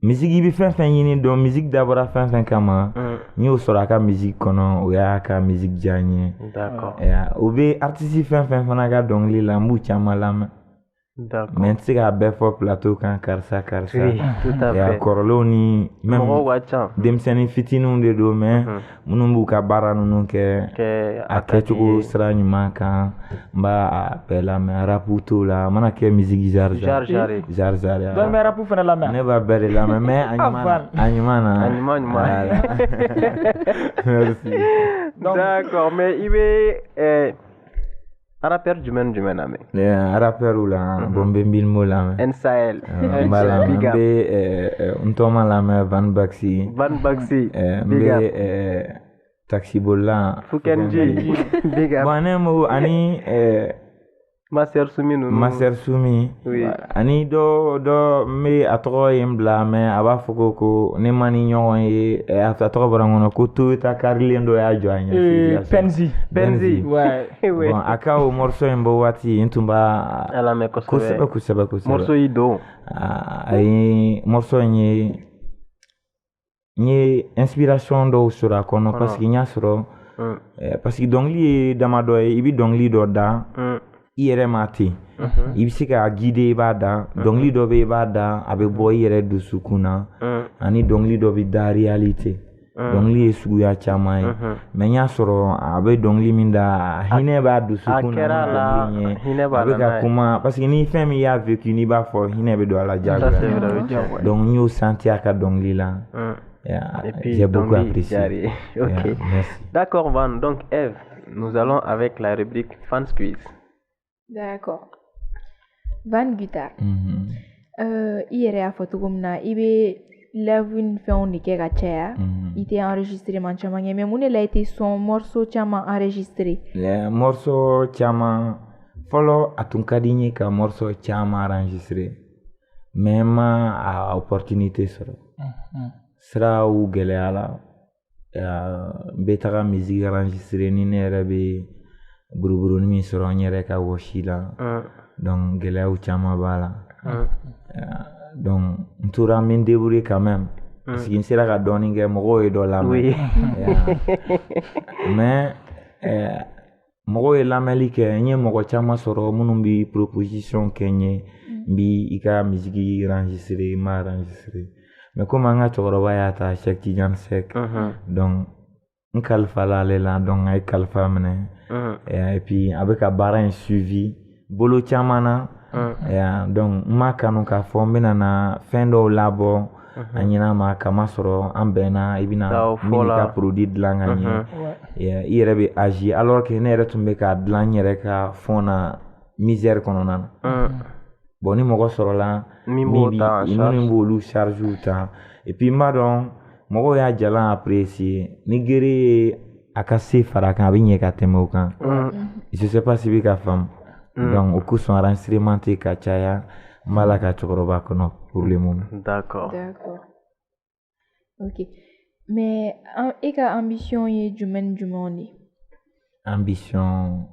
Musique i bɛ fɛn fɛn ɲini dɔn musique dabɔra fɛn fɛn kama n y'o sɔrɔ a ka musique kɔnɔ o y'a ka musique diya n ye. O bɛ artiste fɛn fɛn fana ka dɔnkili la n b'u caman lamɛn mais n tɛ se k'a bɛɛ fɔ plateau kan karisa kɔrɔlenw ni denmisɛnnin fitininw de don mais minnu b'u ka baara ninnu kɛ a kɛcogo sira ɲuman kan n b'a bɛɛ lamɛn rapu t'o la a mana kɛ musique genre donc bɛ rapu fana lamɛn ne b'a bɛɛ de lamɛn mais a ɲuman na. Merci. D'accord, mais i bɛ rappeur jumɛn lamɛn? Rappeur la bon bɛ Bilmo lamɛn. N-Sahel. N bɛ n tɔma lamɛn Van Baxi. Van Baxi. N bɛ taxi bolila. Fukenji. Bon ne m'o ani Master Sumi ani dɔ n bɛ a tɔgɔ ye n bila mais a b'a fɔ ko ne ma ni ɲɔgɔn ye a tɔgɔ bɔra n kɔnɔ ko Toyota karilen dɔ y'a jɔ a ɲɛ. Benzi. Bon a ka o morceau in bɔ waati n tun b'a lamɛn kosɛbɛ. Morceau yi don. A ye morceau in ye n ye inspiration dɔw sɔrɔ a kɔnɔ parce que n y'a sɔrɔ parce que dɔnkili ye damadɔ ye i bɛ dɔnkili dɔ da i yɛrɛ ma ten i bɛ se ka guider i b'a da dɔnkili dɔ bɛ i b'a da a bɛ bɔ i yɛrɛ dusukun na ani dɔnkili dɔ bɛ da réalité dɔnkili ye suguya caman ye mais n y'a sɔrɔ a bɛ dɔnkili min da hinɛ b'a dusukun na a bɛ ka kuma parce que ni fɛn min y'a vécu n'i b'a fɔ hinɛ bɛ don a la diyagoya donc n y'o senti a ka dɔnkili la. Et puis, j'ai beaucoup apprécié. Ok. D'accord, Van. Donc, Eve, nous allons avec la rubrique Fan Squeeze. D'accord. Van Guitar. I yɛrɛ y'a fɔ cogo min na i bɛ live ni fɛnw de kɛ ka caya i tɛ enregistrement caman kɛ mais mun de la i tɛ son morceau caman enregistré morceau caman fɔlɔ a tun ka di n ye ka morceau caman enregistré mais n ma a opportunité sɔrɔ siraw gɛlɛyala n bɛ taga musique enregistré ni ne yɛrɛ bɛ buruburuni min sɔrɔ n yɛrɛ ka wɔsi la donc gɛlɛyaw caman b'a la donc n tora n bɛ n débrouiller quand même parce que n sera ka dɔɔnin kɛ mɔgɔw ye dɔ lamɛn mais mɔgɔw ye lamɛnli kɛ n ye mɔgɔ caman sɔrɔ minnu bɛ proposition kɛ n ye n bɛ i ka musique enregistré n m'a enregistré mais comme an ka cɛkɔrɔba y'a ta Cheikh Tidiane Seck donc n kalifala ale la donc a ye kalifa minɛ et puis a bɛ ka baara in suivi bolo caman na donc n ma kanu k'a fɔ n bɛna na fɛn dɔw labɔ a ɲin'a ma kamasɔrɔ an bɛnna i bɛna min ka produit dilan ka ɲɛ i yɛrɛ bɛ agi alors que ne yɛrɛ tun bɛ k'a dilan n yɛrɛ ka fond na misère kɔnɔna na bon ni mɔgɔ sɔrɔla min b'olu charge ta et puis n b'a dɔn mɔgɔw y'a jalan apprécier ni gere ye a ka se fara kan a bɛ ɲɛ ka tɛmɛ o kan je sais pas si bɛ ka faamu donc o kosɔn enregistrement tɛ ka caya n b'a la ka cɛkɔrɔba kɔnɔ pour le moment. D'accord. Ok mais e ka ambition ye jumɛn de ambition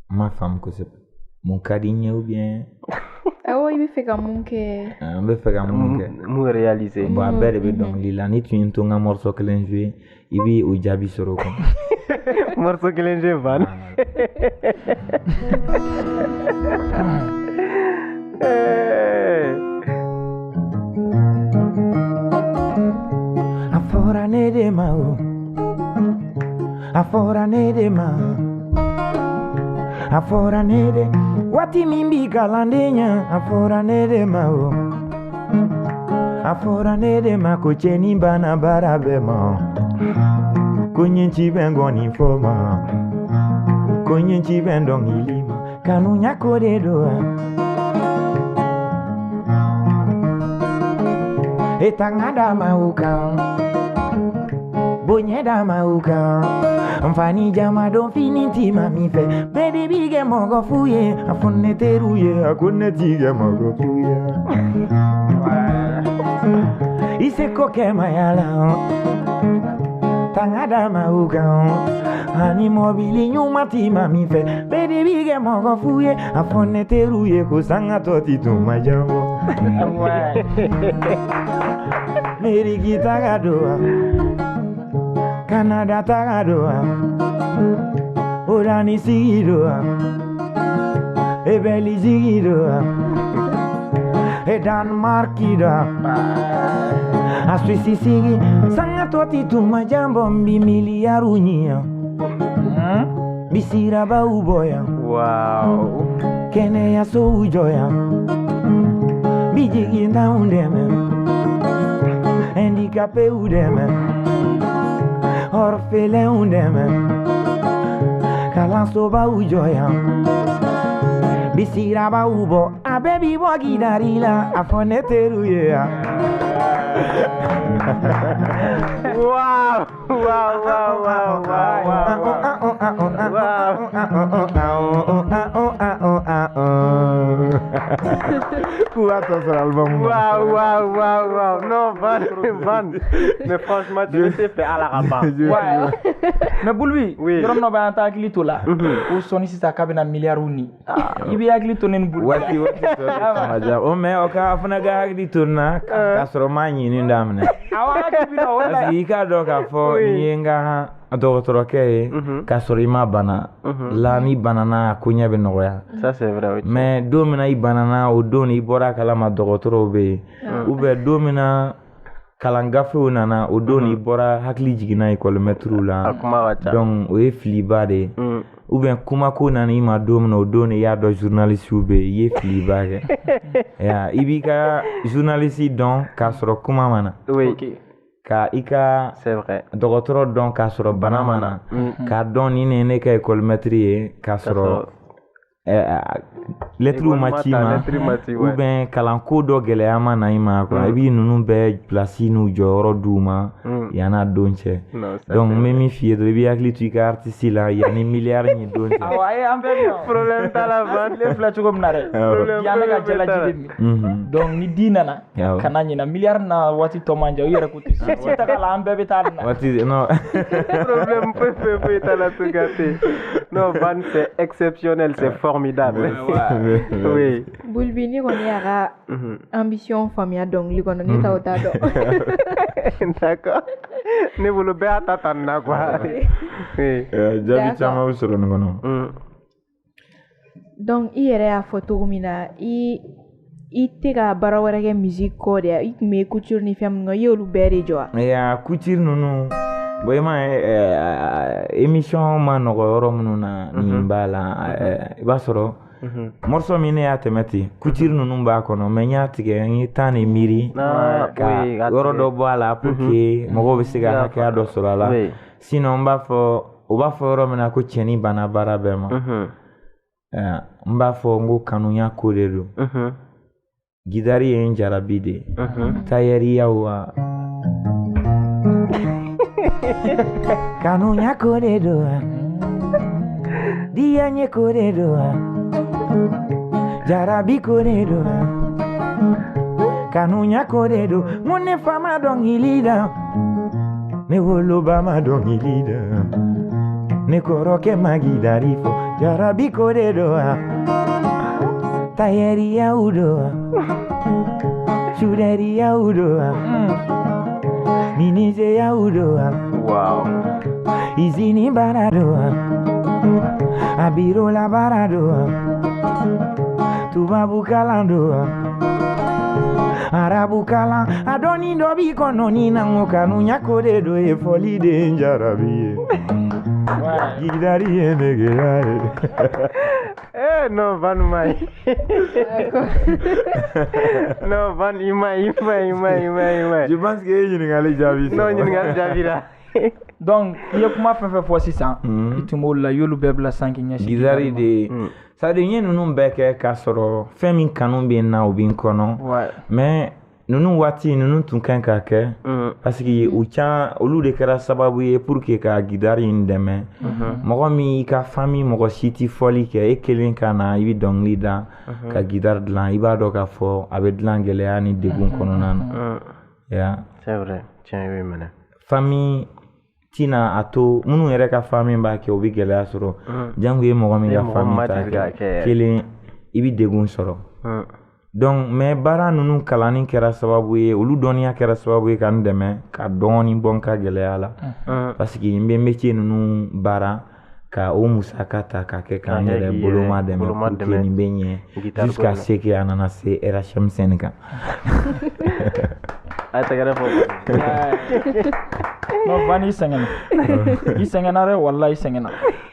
n ma faamu kosɛbɛ mun ka di n ye ou bien awɔ i bɛ fɛ ka mun kɛ n bɛ fɛ ka mun kɛ mun réaliser bon a bɛɛ de bɛ dɔnkili la ni tun ye n to n ka morceau kelen jouer i bɛ o jaabi sɔrɔ o kɔnɔ morceau kelen jouer Van afora ne de ma o afora ne de ma afora ne de wati min bi kalandenya afora ne de ma o afora ne de ma ko cheni bana barabe ma kunyenchi bengoni foma kunyenchi bendong ilima kanunya kode doa etangada mauka bonyeda mauka mfani jama don finiti mami fe bedi bige mogo fuye afonne teruye akonne tige mogo fuye ise koke mayala tangada mauka ani mobili nyuma ti mami fe bedi bige mogo fuye afonne teruye kusanga toti tumajambo Meriki tagadoa Canada tagadoa Orani sigidoa Ebeli sigidoa Danmarkidoa Aswisi sigi Sanga toti tuma jambo mbi miliarunya Bisira ba uboya Wow Kene ya so ujoya Bijigi nda undeme handicapé ou deme orphelin ou deme kalansoba ou joya bisiraba ubo abebi bogidarila afoneteruye wow wow wow wow wow non Van mais franchement tu le sais fait à la rabat mais Bulbi yorom no ba ta hakili to la o soni sisa kabina milliards ni i bi hakili to nen Bulbi wati to o me o ka fana ga hakili to na ka soro ma nyini ndamne awa ki bi no wala i ka do ka fo ni nga dɔgɔtɔrɔ kɛ ye ka sɔrɔ i ma bana la ni banana ko ɲɛ bɛ nɔgɔya ça c'est vrai mais don min na i banana o don i bɔra kalama dɔgɔtɔrɔw bɛ yen ou bien don min na kalan gafew nana o don i bɔra hakili jiginna école-maître la donc o ye filiba de ye ou bien kumako nana i ma don min na o don i y'a dɔn journaliste bɛ yen i ye filiba kɛ i b'i ka journaliste dɔn k'a sɔrɔ kuma ma na ka i ka dɔgɔtɔrɔ dɔn k'a sɔrɔ bana ma na k'a dɔn ni ne ka école-maître ye k'a sɔrɔ lettre ma ci ma ou bien kalanko dɔ gɛlɛya ma na i ma quoi i b'i ninnu bɛɛ place n'u jɔyɔrɔ d'u ma yan'a don cɛ donc n bɛ min f'i ye dɔrɔn i b'i hakili to i ka artiste la yanni milliard ɲi don cɛ. awɔ ayi an bɛɛ bɛ problème t'a la Van tile filɛ cogo min na dɛ yan ne ka jalaji de min donc ni di nana kana ɲina milliard na waati tɔ man jan u yɛrɛ ko ten si taga la an bɛɛ bɛ taa na waati non problème foyi t'a la to gâté non Van c'est exceptionnel c'est formidable oui Bulbi ni kɔni y'a ka ambition faamuya dɔnkili kɔnɔ ne t'aw t'a dɔn d'accord ne bolo bɛɛ y'a ta ta nin na quoi oui jaabi caman bɛ sɔrɔ nin kɔnɔ donc i yɛrɛ y'a fɔ cogo min na i tɛ ka baara wɛrɛ kɛ musique kɔ de i tun bɛ couture ni fɛn minnu kɛ i y'olu bɛɛ de jɔ wa couture ninnu bon i m'a ye émission ma nɔgɔ yɔrɔ minnu na nin b'a la i b'a sɔrɔ morceau min ne y'a tɛmɛ ten couture ninnu b'a kɔnɔ mais n y'a tigɛ n ye temps de miiri ka yɔrɔ dɔ bɔ a la pour que mɔgɔw bɛ se ka hakɛya dɔ sɔrɔ a la sinon u b'a fɔ yɔrɔ min na ko cɛnni banna baara bɛɛ ma n b'a fɔ n ko kanuya ko de don gitari ye n jarabi de tailleur wa kanuya ko de don diya nye ko de don jarabi ko de don kanuya ko de don mun ne fa ma dɔnkili da ne woloba ma dɔnkili da ne kɔrɔkɛ ma gitari fɔ jarabi ko de don tailleur don soudeur don menuisier don wow izini bara don abiro la bara don tubabu kalan don arabu kalan a dɔɔni dɔ b'i kɔnɔ ni na n ko kanuya ko de don ye fɔli de n jarabi ye gitari ye negera ye non Van mai non Van imai je pense que ɲininkali jaabi non ɲininkali jaabi la donc i ye kuma fɛn fɛn fɔ sisan i tun b'olu la i y'olu bɛɛ bila san k'i ɲɛsin gitari de c'est-à-dire n ye ninnu bɛɛ kɛ k'a sɔrɔ fɛn min kanu bɛ n na o bɛ n kɔnɔ mais ninnu waati ninnu tun kan ka kɛ parce que olu de kɛra sababu ye pour que ka gitari in dɛmɛ mɔgɔ min i ka famille mɔgɔ si tɛ fɔli kɛ e kelen ka na i bɛ dɔnkili da ka gitari dilan i b'a dɔn k'a fɔ a bɛ dilan gɛlɛya ni degun kɔnɔna na c'est vrai tiɲɛ ye minɛ famille tina a to minnu yɛrɛ ka famille b'a kɛ o bɛ gɛlɛya sɔrɔ jango ye mɔgɔ min ka famille ta kɛ kelen i bɛ degun sɔrɔ donc mais baara ninnu kalanni kɛra sababu ye olu dɔnniya kɛra sababu ye ka n dɛmɛ ka dɔɔni bɔ n ka gɛlɛya la parce que n bɛ métier ninnu baara ka o musaka ta ka kɛ k'an yɛrɛ boloma dɛmɛ pour que nin bɛ ɲɛ jusqu'à ce que a nana se RHM kan a tɛgɛrɛ fɔ non Van i sɛgɛnna dɛ walahi i sɛgɛnna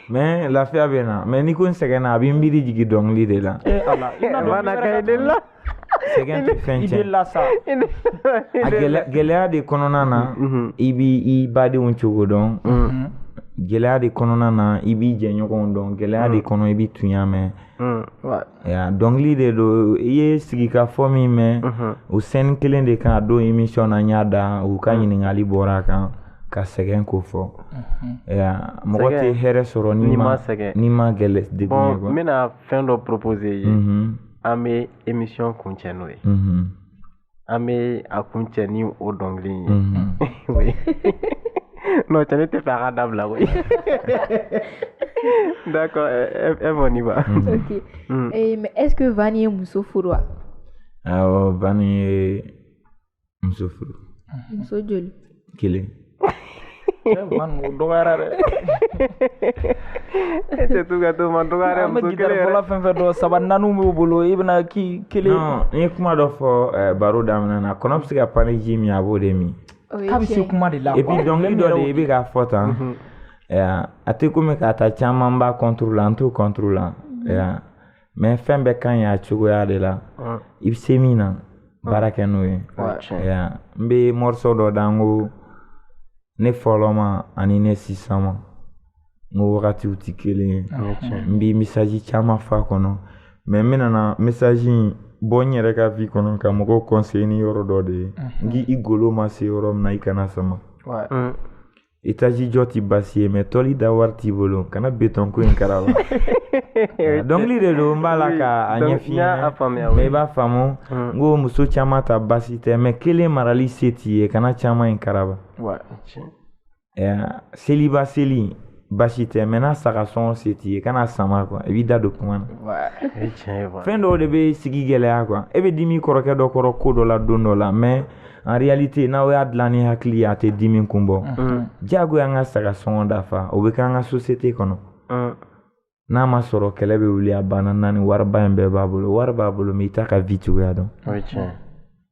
mais lafiya bɛ na mais ni ko n sɛgɛnna a bɛ n miiri jigin dɔnkili de la Van a kɛ de la sɛgɛn tɛ fɛn cɛ a gɛlɛya de kɔnɔna na i b'i badenw cogo dɔn gɛlɛya de kɔnɔna na i b'i jɛɲɔgɔnw dɔn gɛlɛya de kɔnɔ i b'i tunya mɛn dɔnkili de don i ye sigikafɔ min mɛn o scène kelen de kan a don émission na n y'a da u ka ɲininkali bɔra a kan ka sɛgɛn ko fɔ mɔgɔ tɛ hɛrɛ sɔrɔ n'i ma gɛlɛ degun ye bon n bɛna fɛn dɔ proposer ye an bɛ émission kuncɛ n'o ye an bɛ a kuncɛ ni o dɔnkili ye non cɛ ne tɛ fɛ a ka dabila koyi d'accord on y va ok mais est-ce que Van ye muso furu wa awɔ Van ye muso furu muso joli kelen Van o dɔgɔyara dɛ e tɛ to ka to man dɔgɔyara muso kelen yɛrɛ fɔlɔ fɛn fɛn dɔ saba naaniw b'u bolo i bɛna kelen non n ye kuma dɔ fɔ baro daminɛ na kɔnɔ bɛ se ka pani ji min a b'o de min a bɛ se kuma de la et puis dɔnkili dɔ de i bɛ k'a fɔ tan a tɛ komi k'a ta caman b'a contre la n t'o contre la mais fɛn bɛɛ ka ɲi a cogoya de la i bɛ se min na baara kɛ n'o ye n bɛ morceau dɔ da n ko ne fɔlɔ ma ani ne sisan ma n ko wagatiw tɛ kelen ye n bɛ message caman f'a kɔnɔ mais n bɛna message in bɔ n yɛrɛ ka vie kɔnɔ ka mɔgɔw conseiller ni yɔrɔ dɔ de ye n k'i golo ma se yɔrɔ min na i kana sama étage jɔ tɛ baasi ye mais tɔli da wari t'i bolo kana béton ko in karaba dɔnkili de don n b'a la k'a ɲɛf'i ɲɛna mais i b'a faamu n ko muso caman ta baasi tɛ mais kelen marali se t'i ye kana caman in karaba seliba seli baasi tɛ mais n'a saga sɔn se t'i ye kana sama quoi i b'i da don kuma na fɛn dɔw de bɛ sigi gɛlɛya quoi e bɛ dimi kɔrɔkɛ dɔ kɔrɔ ko dɔ la don dɔ la mais en réalité n'aw y'a dilan ni hakili ye a tɛ dimi kun bɔ diyagoya an ka saga sɔngɔ dafa o bɛ kɛ an ka société kɔnɔ n'a ma sɔrɔ kɛlɛ bɛ wuli a banna naani wariba in bɛɛ b'a bolo wari b'a bolo mais i t'a ka vie cogoya dɔn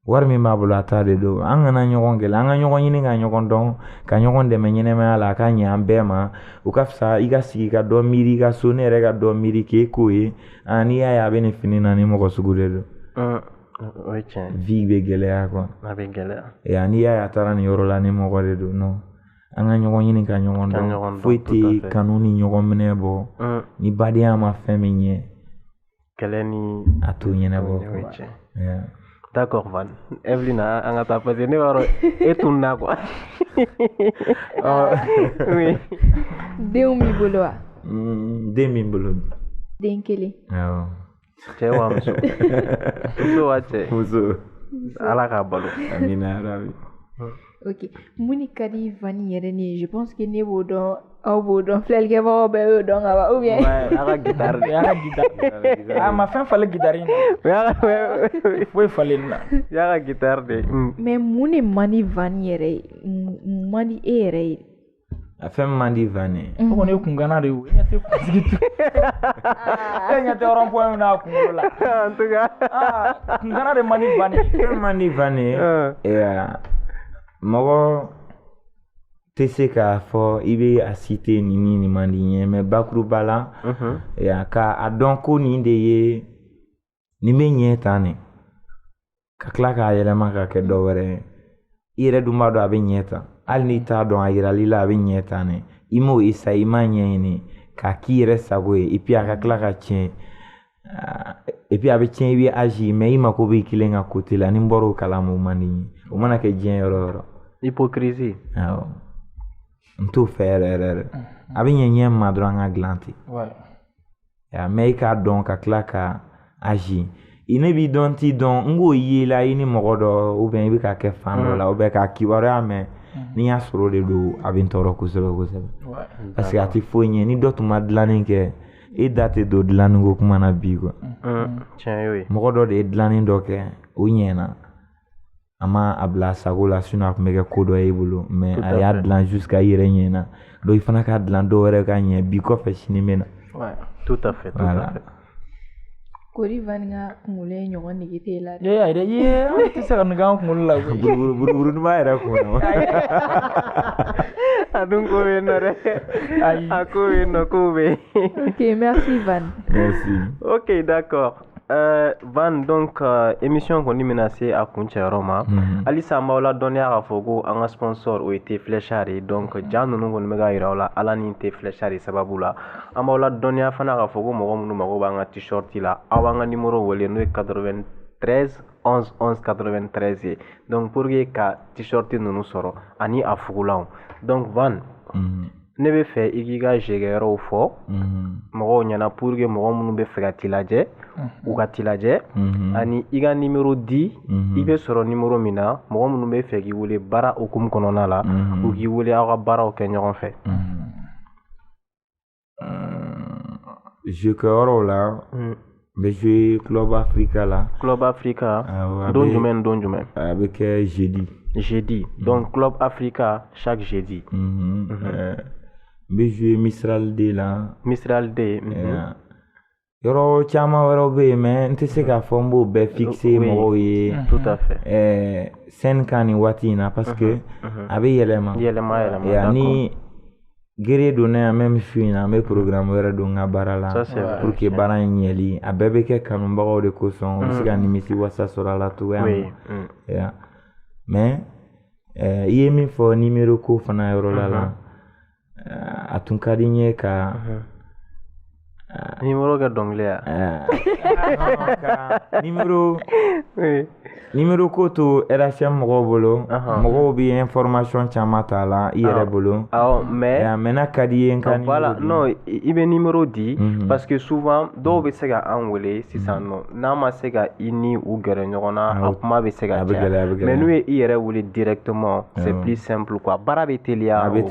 wari min b'a bolo a ta de don an kana ɲɔgɔn gɛlɛ an ka ɲɔgɔn ɲini ka ɲɔgɔn dɔn ka ɲɔgɔn dɛmɛ ɲɛnɛmaya la a ka ɲɛ an bɛɛ ma o ka fisa i ka sigi ka dɔ miiri i ka so ne yɛrɛ ka dɔ miiri k'e k'o ye n'i y'a ye a bɛ nin fini na ni mɔgɔ sugu de don vie bɛ gɛlɛya quoi n'i y'a ye a taara nin yɔrɔ la ni mɔgɔ de don non an ka ɲɔgɔn ɲini ka ɲɔgɔn dɔn foyi tɛ kanu ni ɲɔgɔn minɛ bɔ ni badenya ma fɛn min ɲɛ kɛlɛ ni a t'o ɲɛnabɔ d'accord Van Evelyn an ka taa parce que ne b'a dɔn e tununa quoi oui denw b'i bolo wa den b'i bolo den kelen awɔ cɛ wa muso muso wa cɛ muso ala k'a balo amina rabi ok mun ni ka di Van yɛrɛ ni je pense que ne b'o dɔn aw b'o dɔn filɛlikɛbagaw bɛɛ y'o dɔn ka ban ou bien a ka guitare de a ka guitare a ma fɛn falen guitare in na foyi falen na y'a ka guitare de mais mun de man di Van yɛrɛ ye mun man di e yɛrɛ ye a fɛn man di Van ye o kɔni ye kungana de ye o e ɲɛ tɛ kunsigi tu e ɲɛ tɛ rond point min n'a kunkolo la en tout cas kungana de man di Van ye fɛn man di Van ye mɔgɔ tɛ se k'a fɔ i bɛ a cité nin man di n ye mais bakuruba la k'a dɔn ko nin de ye nin bɛ ɲɛ tan ne ka tila k'a yɛlɛma ka kɛ dɔ wɛrɛ ye i yɛrɛ dun b'a dɔn a bɛ ɲɛ tan hali n'i t'a dɔn a yirali la a bɛ ɲɛ tan ne i m'o essayer i m'a ɲɛɲini k'a k'i yɛrɛ sago ye et puis a ka tila ka tiɲɛ et puis a bɛ tiɲɛ i bɛ agi mais i mako b'i kelen ka côté la ni n bɔra o kalama o man di n ye o mana kɛ diɲɛ yɔrɔ o yɔrɔ hypocrisie awɔ n t'o fɛ yɛrɛ a bɛ ɲɛ ma dɔrɔn an ka dilan ten mais i k'a dɔn ka tila ka agi i ne b'i dɔn t'i dɔn n k'o ye la i ni mɔgɔ dɔ ou bien i bɛ ka kɛ fan dɔ la ou bien k'a kibaruya mɛn ni y'a sɔrɔ de don a bɛ n tɔɔrɔ kosɛbɛ kosɛbɛ parce que a tɛ foyi ɲɛ ni dɔ tun ma dilanni kɛ e da tɛ don dilanni ko kuma na bi quoi tiɲɛ y'o ye mɔgɔ dɔ de ye dilanni dɔ kɛ o ɲɛna a ma a bila a sago la sinon a tun bɛ kɛ ko dɔ ye i bolo mais a y'a dilan jusqu'à i yɛrɛ ɲɛna donc i fana k'a dilan dɔ wɛrɛ ka ɲɛ bi kɔfɛ sini bɛ na tout à fait Kori Van ka kunkolo ye ɲɔgɔn nege t'e la dɛ ayi dɛ an tɛ se ka nege an kunkolo la koyi buruburu b'a yɛrɛ kun na a dun ko bɛ yen nɔ dɛ a ko bɛ yen nɔ ko bɛ yen ok merci Van merci ok d'accord Van donc émission kɔni bɛna se a kuncɛyɔrɔ ma halisa an b'aw ladɔnniya k'a fɔ ko an ka sponsor o ye T Fléchard ye donc jaa ninnu kɔni bɛ ka yira aw la ala ni T Fléchard sababu la an b'aw ladɔnniya fana k'a fɔ ko mɔgɔ minnu mago b'an ka t-shirt la aw b'an ka numéro wele n'o ye 93 11 11 93 ye donc pour que ka t-shirt ninnu sɔrɔ ani a fugulanw donc Van ne bɛ fɛ i k'i ka jɛgɛyɔrɔw fɔ mɔgɔw ɲɛna pour que mɔgɔ minnu bɛ fɛ ka t'i lajɛ u ka t'i lajɛ ani i ka numéro di i bɛ sɔrɔ numéro min na mɔgɔ minnu bɛ fɛ k'i wele baara hukumu kɔnɔna la u k'i wele aw ka baaraw kɛ ɲɔgɔn fɛ jɛgɛyɔrɔw la n bɛ jouer Club Africa la Club Africa don jumɛn a bɛ kɛ jeudi donc Club Africa chaque jeudi n bɛ jouer Mistral D la yɔrɔ caman wɛrɛw bɛ yen mais n tɛ se k'a fɔ n b'o bɛɛ fixer mɔgɔw ye tout à fait scène kan nin waati in na parce que a bɛ yɛlɛma ni gere donna yan même su in na n bɛ programme wɛrɛ don n ka baara la pour que baara in ɲɛli a bɛɛ bɛ kɛ kanubagaw de kosɔn u bɛ se ka nimisi wasa sɔrɔ a la cogoya min na mais i ye min fɔ numéro ko fana yɔrɔ la a tun ka di n ye ka numéro kɛ dɔnkili numéro ko to RHM mɔgɔw bolo mɔgɔw bɛ information caman t'a la i yɛrɛ bolo mais a mɛnna ka di ye n ka voilà non i bɛ numéro di parce que souvent dɔw bɛ se ka an wele sisan nɔ n'a ma se ka i ni u gɛrɛ ɲɔgɔn na a kuma bɛ se ka caya mais n'u ye i yɛrɛ wele directement c'est plus simple quoi baara bɛ teliya a bɛ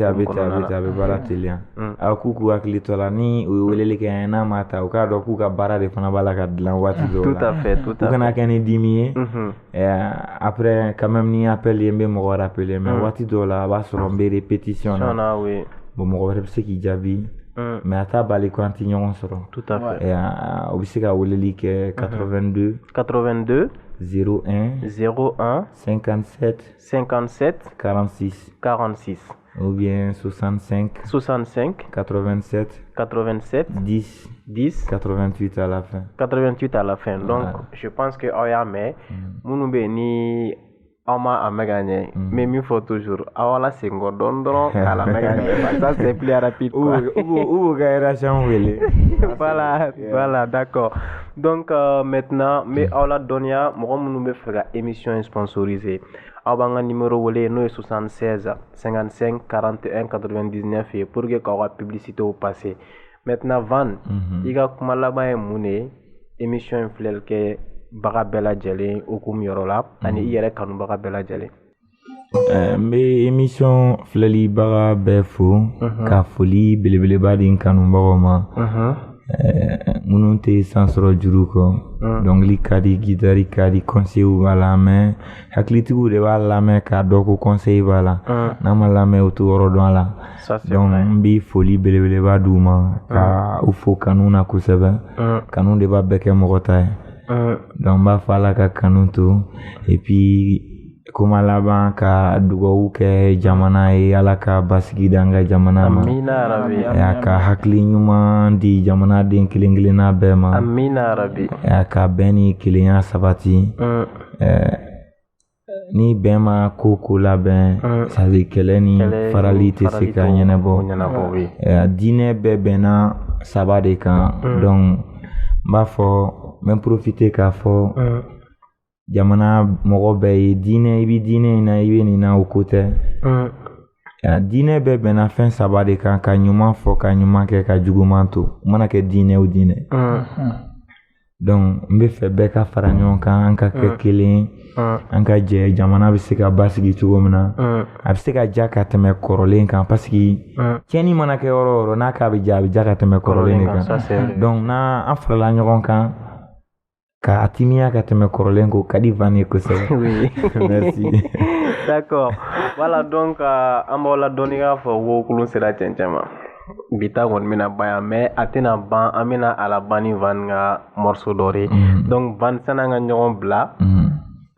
baara teliya a k'u k'u hakili to la ni u ye weleli kɛ n'a ma ta u k'a dɔn k'u ka baara de fana b'a la ka dilan waati dɔw la tout à fait u kana kɛ ni dimi ye après quand même ni appel ye n bɛ mɔgɔ rappeler mais waati dɔw la a b'a sɔrɔ n bɛ répétition na bon mɔgɔ wɛrɛ bɛ se k'i jaabi mais a t'a bali ko an tɛ ɲɔgɔn sɔrɔ tout à fait o bɛ se ka weleli kɛ 82 01 57 46 ou bien 65 87 10 88 à la fin donc je pense que aw y'a mɛn minnu bɛ yen ni aw ma a mɛn ka ɲɛ mais min fɔ toujours aw la segin kɔ dɔɔni dɔrɔn k'a la mɛn ka ɲɛ ça c'est plus rapide quoi ou ka RHM wele voilà d'accord donc maintenant n bɛ aw la dɔnniya mɔgɔ minnu bɛ fɛ ka émission sponsorisée aw b'an ka numéro wele n'o ye 76 55 41 99 ye pour que k'aw ka publicité passer maintenant Van i ka kuma laban ye mun de émission in filɛli kɛ baga bɛɛ lajɛlen hukumu yɔrɔ la ani i yɛrɛ kanubaga bɛɛ lajɛlen n bɛ émission filɛlibaga bɛɛ fo ka foli belebeleba di n kanubagaw ma minnu tɛ san sɔrɔ juru kɔ dɔnkili ka di gitari ka di conseil b'a la mais hakilitigiw de b'a lamɛn k'a dɔn ko conseil b'a la n'a ma lamɛn o t'o yɔrɔ dɔn a la donc n bɛ foli belebeleba d'u ma ka u fo kanu na kosɛbɛ kanu de b'a bɛɛ kɛ mɔgɔ ta ye donc n b'a fɔ Ala ka kanu to et puis kuma laban ka dugawu kɛ jamana ye Ala ka basigi d'an ka jamana ma a ka hakili ɲuman di jamanaden kelen kelenna bɛɛ ma a ka bɛn ni kelenya sabati ni bɛn ma ko labɛn sadi kɛlɛ ni farali tɛ se ka ɲɛnabɔ diinɛ bɛɛ bɛnna saba de kan donc n b'a fɔ n bɛ profiter k'a fɔ jamana mɔgɔ bɛɛ ye diinɛ i bɛ diinɛ in na i bɛ nin na o ko tɛ diinɛ bɛɛ bɛnna fɛn saba de kan ka ɲuman fɔ ka ɲuman kɛ ka juguman to o mana kɛ diinɛ o diinɛ donc n bɛ fɛ bɛɛ ka fara ɲɔgɔn kan an ka kɛ kelen an ka jɛ jamana bɛ se ka basigi cogo min na a bɛ se ka ja ka tɛmɛ kɔrɔlen kan parce que tiɲɛni mana kɛ yɔrɔ o yɔrɔ n'a k'a bɛ ja a bɛ ja ka tɛmɛ kɔrɔlen de kan donc n'an farala ɲɔgɔn kan ka timiya ka tɛmɛ kɔrɔlen ko ka di Van ye kosɛbɛ merci d'accord voilà donc an b'aw la dɔnni k'a fɔ wo kulun sera cɛncɛn ma bi ta kɔni bɛna ban yan mais a tɛna ban an bɛna a laban ni Van ka morceau dɔ de donc Van san'an ka ɲɔgɔn bila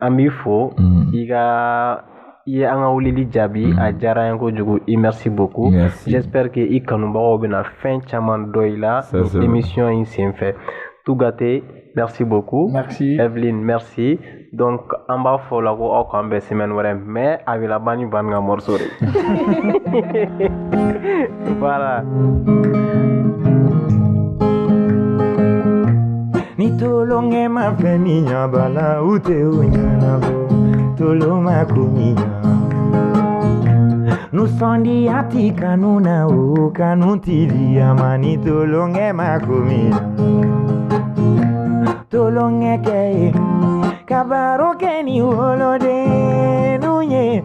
an b'i fo i ye an ka weleli jaabi a diyara an ye kojugu i merci beaucoup j'espère que i kanubagaw bɛna fɛn caman dɔ i la émission in senfɛ tout gâté merci beaucoup Evelyne merci donc an b'a fɔ la ko aw k'an bɛn semaine wɛrɛ mais a bɛ laban ni Van ka morceau de voilà. Ni tolonge ma feminya bala ute unyana bo toloma kuminya nusondi ati kanuna o kanuntiri amani tolonge ma kuminya tolonge ke kabaro ke ni wolode nunye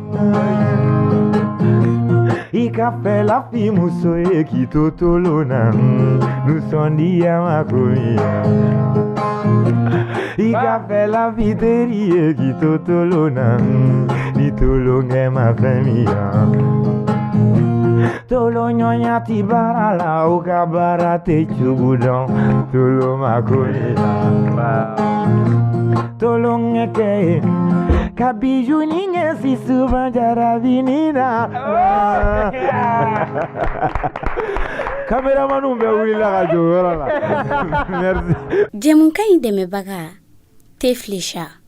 Ika fela fi muso e kitotolona nusondi amakomia Ika fela viteri e kitotolona nitolonge ma famia Tolo nyonya tibara la uka barate chubudon tolo makomia Tolo ngeke Kabiju ninge si souvent jaravinina Cameraman umbe wila ka jora la Merci Jamunkan dɛmɛbaga Teflisha